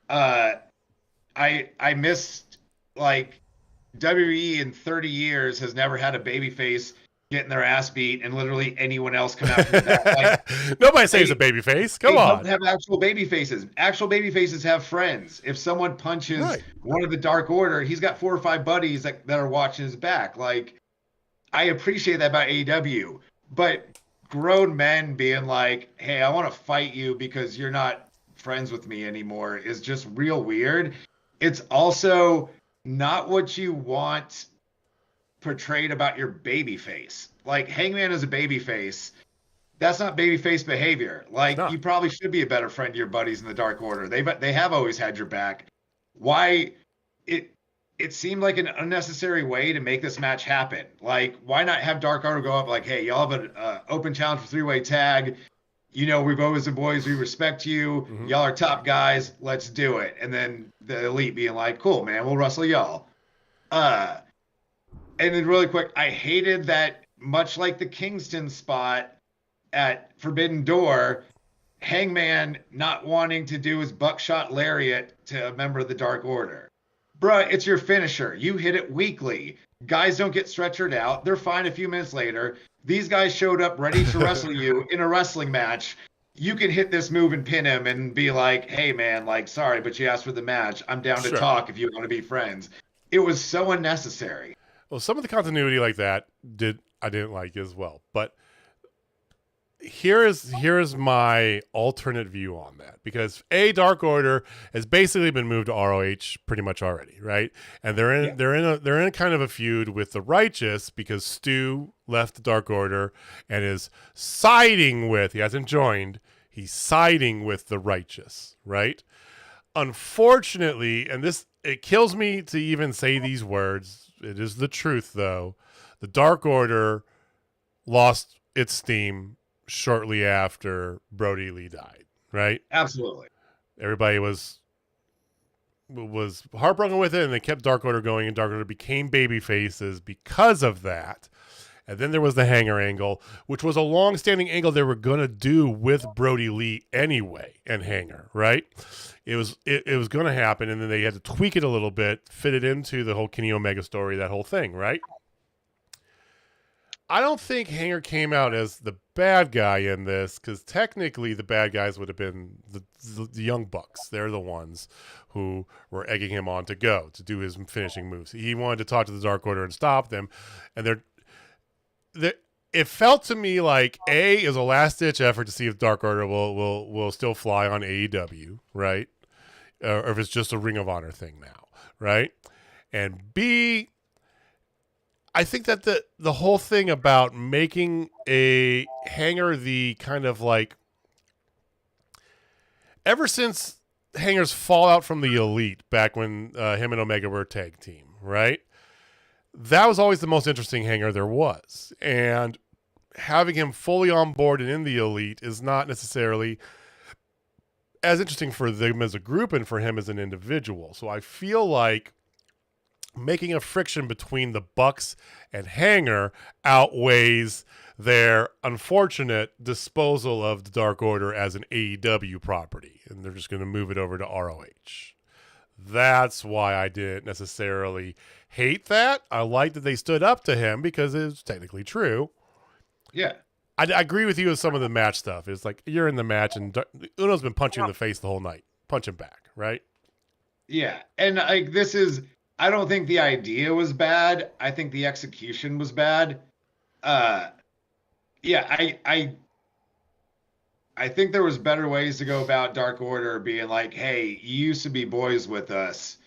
I missed, like, WWE in 30 years has never had a baby face getting their ass beat and literally anyone else come out from the back. Like, nobody saves a baby face. Come they on. don't have actual baby faces. Actual baby faces have friends. If someone punches one of the Dark Order, he's got 4 or 5 buddies that are watching his back. Like, I appreciate that about AEW, but grown men being like, hey, I want to fight you because you're not friends with me anymore is just real weird. It's also not what you want portrayed about your baby face. Like, Hangman is a baby face. That's not baby face behavior. Like, you probably should be a better friend to your buddies in the Dark Order. They have always had your back. Why it seemed like an unnecessary way to make this match happen. Like, why not have Dark Order go up like, hey, y'all have an open challenge for 3-way tag. You know, we've always been boys. We respect you. Mm-hmm. Y'all are top guys. Let's do it. And then the Elite being like, cool, man, we'll wrestle y'all. And then really quick, I hated that, much like the Kingston spot at Forbidden Door, Hangman not wanting to do his buckshot lariat to a member of the Dark Order. Bruh, it's your finisher. You hit it weekly. Guys don't get stretchered out. They're fine a few minutes later. These guys showed up ready to wrestle you in a wrestling match. You can hit this move and pin him and be like, hey, man, like, sorry, but you asked for the match. I'm down to talk if you want to be friends. It was so unnecessary. Well, some of the continuity like that I didn't like as well. But here is my alternate view on that, because Dark Order has basically been moved to ROH pretty much already, right? And they're in a kind of a feud with the Righteous because Stu left the Dark Order and is siding with, he hasn't joined, he's siding with the Righteous, right? Unfortunately, and it kills me to even say these words, it is the truth though, the Dark Order lost its steam shortly after Brody Lee died, right? Absolutely. Everybody was heartbroken with it, and they kept Dark Order going, and Dark Order became baby faces because of that. And then there was the Hanger angle, which was a long-standing angle they were going to do with Brody Lee anyway, and Hanger, right? It was going to happen, and then they had to tweak it a little bit, fit it into the whole Kenny Omega story, that whole thing, right? I don't think Hanger came out as the bad guy in this, because technically the bad guys would have been the Young Bucks. They're the ones who were egging him on to go, to do his finishing moves. He wanted to talk to the Dark Order and stop them, and it felt to me like is a last-ditch effort to see if Dark Order will still fly on AEW, right? Or if it's just a Ring of Honor thing now, right? And B, I think that the whole thing about making a Hanger the kind of like, ever since Hanger's fallout from the Elite back when him and Omega were a tag team, right? That was always the most interesting Hanger there was. And having him fully on board and in the Elite is not necessarily as interesting for them as a group and for him as an individual. So I feel like making a friction between the Bucks and Hanger outweighs their unfortunate disposal of the Dark Order as an AEW property, and they're just going to move it over to ROH. That's why I didn't necessarily hate that. I like that they stood up to him because it's technically true. Yeah. I agree with you with some of the match stuff. It's like, you're in the match and Uno's been punching you in the face the whole night. Punch him back, right? Yeah. And I don't think the idea was bad. I think the execution was bad. I think there was better ways to go about Dark Order being like, hey, you used to be boys with us,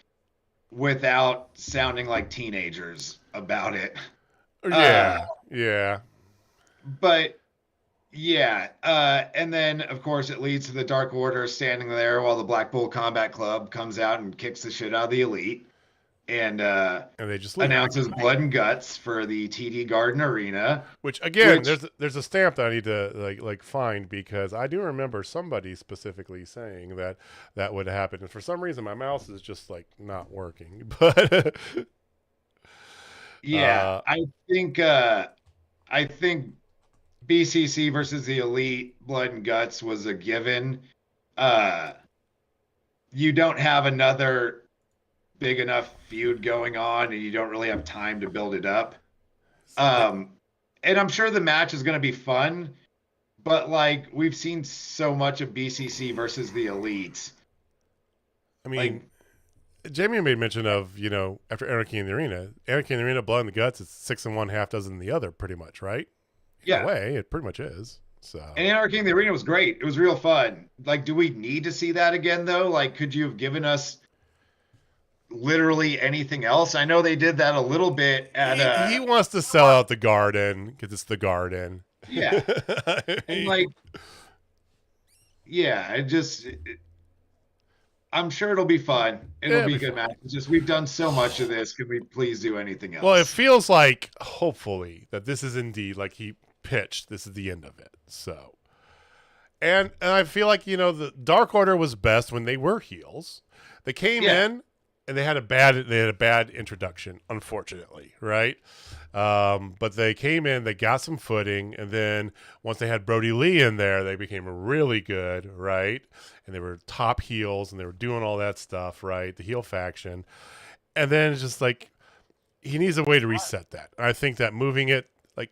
without sounding like teenagers about it. Yeah. But Yeah. And then, of course, it leads to the Dark Order standing there while the Black Bull Combat Club comes out and kicks the shit out of the Elite and And they just leave. announces Blood and Guts for the TD Garden Arena. Which again, there's a stamp that I need to like find, because I do remember somebody specifically saying that would happen, and for some reason my mouse is just like not working. But yeah, I think BCC versus the Elite Blood and Guts was a given. You don't have another big enough feud going on, and you don't really have time to build it up. And I'm sure the match is going to be fun, but like we've seen so much of BCC versus the Elites. I mean, Jamie made mention of, after Anarchy in the Arena, Blood in the Guts, it's 6 in one, half dozen in the other, pretty much, right? In a way, it pretty much is. So. And Anarchy in the Arena was great. It was real fun. Like, do we need to see that again, though? Like, could you have given us literally anything else? I know they did that a little bit at he wants to sell out the Garden because it's the Garden. Yeah. And like, yeah, I'm sure it'll be fun. It'll be a good match. It's just we've done so much of this. Could we please do anything else? Well, it feels like, hopefully, that this is indeed, like he pitched, this is the end of it. So, and I feel like, the Dark Order was best when they were heels. They came in and they had a bad introduction, unfortunately, right? But they came in, they got some footing, and then once they had Brody Lee in there, they became really good, right? And they were top heels, and they were doing all that stuff, right? The heel faction. And then it's just like, he needs a way to reset that. I think that moving it, like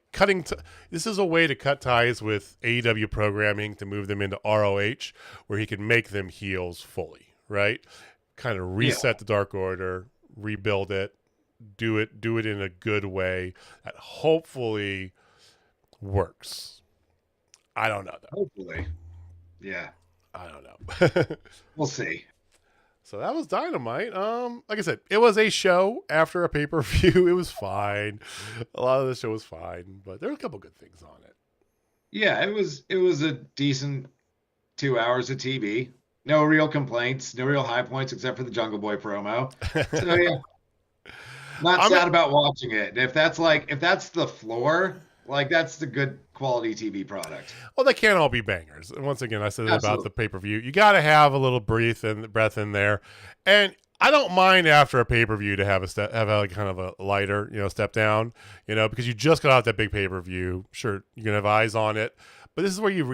this is a way to cut ties with AEW programming to move them into ROH, where he can make them heels fully, right? Kind of reset the Dark Order, rebuild it, do it in a good way that hopefully works. I don't know though. Hopefully. Yeah. I don't know. We'll see. So that was Dynamite. Like I said, it was a show after a pay-per-view. It was fine. A lot of the show was fine, but there were a couple good things on it. Yeah, it was a decent 2 hours of TV. No real complaints, no real high points except for the Jungle Boy promo. So yeah. Not sad about watching it. If that's the floor, like that's the good quality TV product. Well, they can't all be bangers. And once again, I said it about the pay-per-view. You got to have a little breath in there. And I don't mind after a pay-per-view to have kind of a lighter, step down, because you just got out that big pay-per-view. Sure, you're going to have eyes on it. But this is where you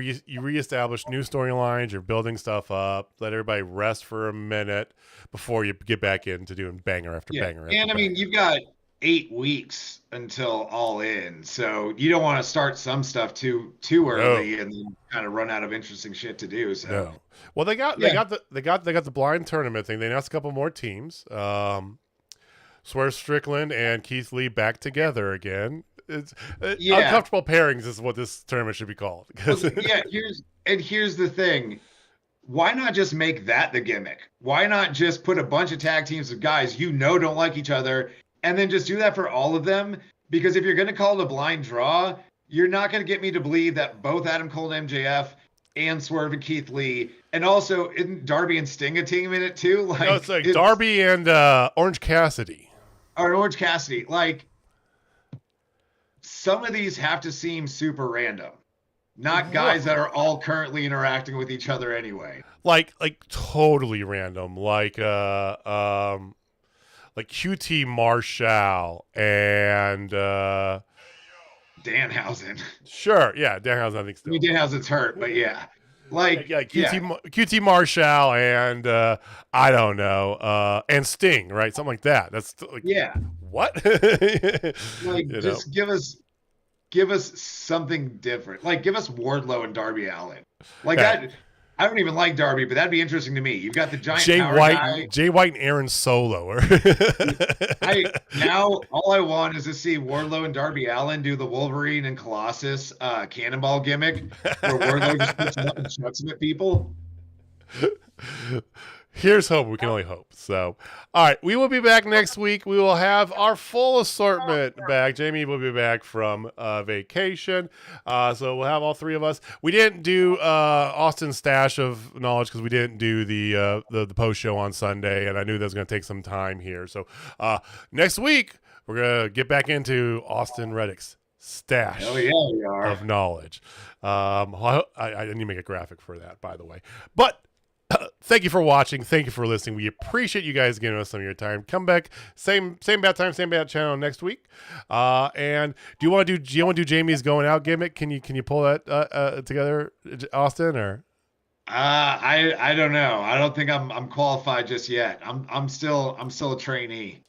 reestablish new storylines. You're building stuff up. Let everybody rest for a minute before you get back into doing banger after banger. And I mean, you've got 8 weeks until All In, so you don't want to start some stuff too early and then kind of run out of interesting shit to do. So, no. Well, they got the blind tournament thing. They announced a couple more teams. Swerve Strickland and Keith Lee back together again. It's uncomfortable pairings is what this tournament should be called. Here's the thing. Why not just make that the gimmick? Why not just put a bunch of tag teams of guys don't like each other, and then just do that for all of them? Because if you're going to call it a blind draw, you're not going to get me to believe that both Adam Cole and MJF and Swerve and Keith Lee, and also isn't Darby and Sting a team in it too? Like, no, it's like Darby and Orange Cassidy. Or Orange Cassidy. Like, some of these have to seem super random. Not guys that are all currently interacting with each other anyway. Like totally random. Like QT Marshall and Danhausen. Sure, yeah, Danhausen I think still. I mean, Danhausen's hurt, but yeah. QT Marshall and I don't know, and Sting, right? Something like that. That's like, what? Just give us something different. Like, give us Wardlow and Darby Allin. Like that. I don't even like Darby, but that'd be interesting to me. You've got the giant Jay guy. White and Aaron Solo. Now all I want is to see Wardlow and Darby Allin do the Wolverine and Colossus cannonball gimmick, where Wardlow just puts them up and chucks them at people. Here's hope. We can only hope. So, all right, we will be back next week. We will have our full assortment back. Jamie will be back from vacation, so we'll have all three of us. We didn't do Austin's stash of knowledge because we didn't do the post show on Sunday, and I knew that was going to take some time here. So next week we're gonna get back into Austin Reddick's stash of knowledge. I need to make a graphic for that, by the way, but. Thank you for watching. Thank you for listening. We appreciate you guys giving us some of your time. Come back, same bad time, same bad channel next week. And do you want to do Jamie's going out gimmick? Can you pull that together, Austin? Or I don't know. I don't think I'm qualified just yet. I'm still a trainee.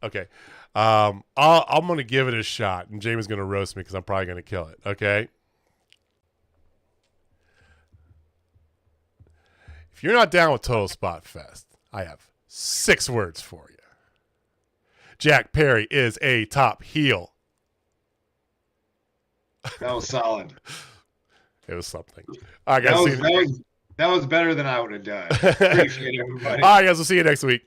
Okay. I'm gonna give it a shot, and Jamie's gonna roast me because I'm probably gonna kill it. Okay. If you're not down with Total Spotfest, I have 6 words for you. Jack Perry is a top heel. That was solid. It was something. All right, guys. That was better than I would have done. Appreciate it, everybody. All right, guys. We'll see you next week.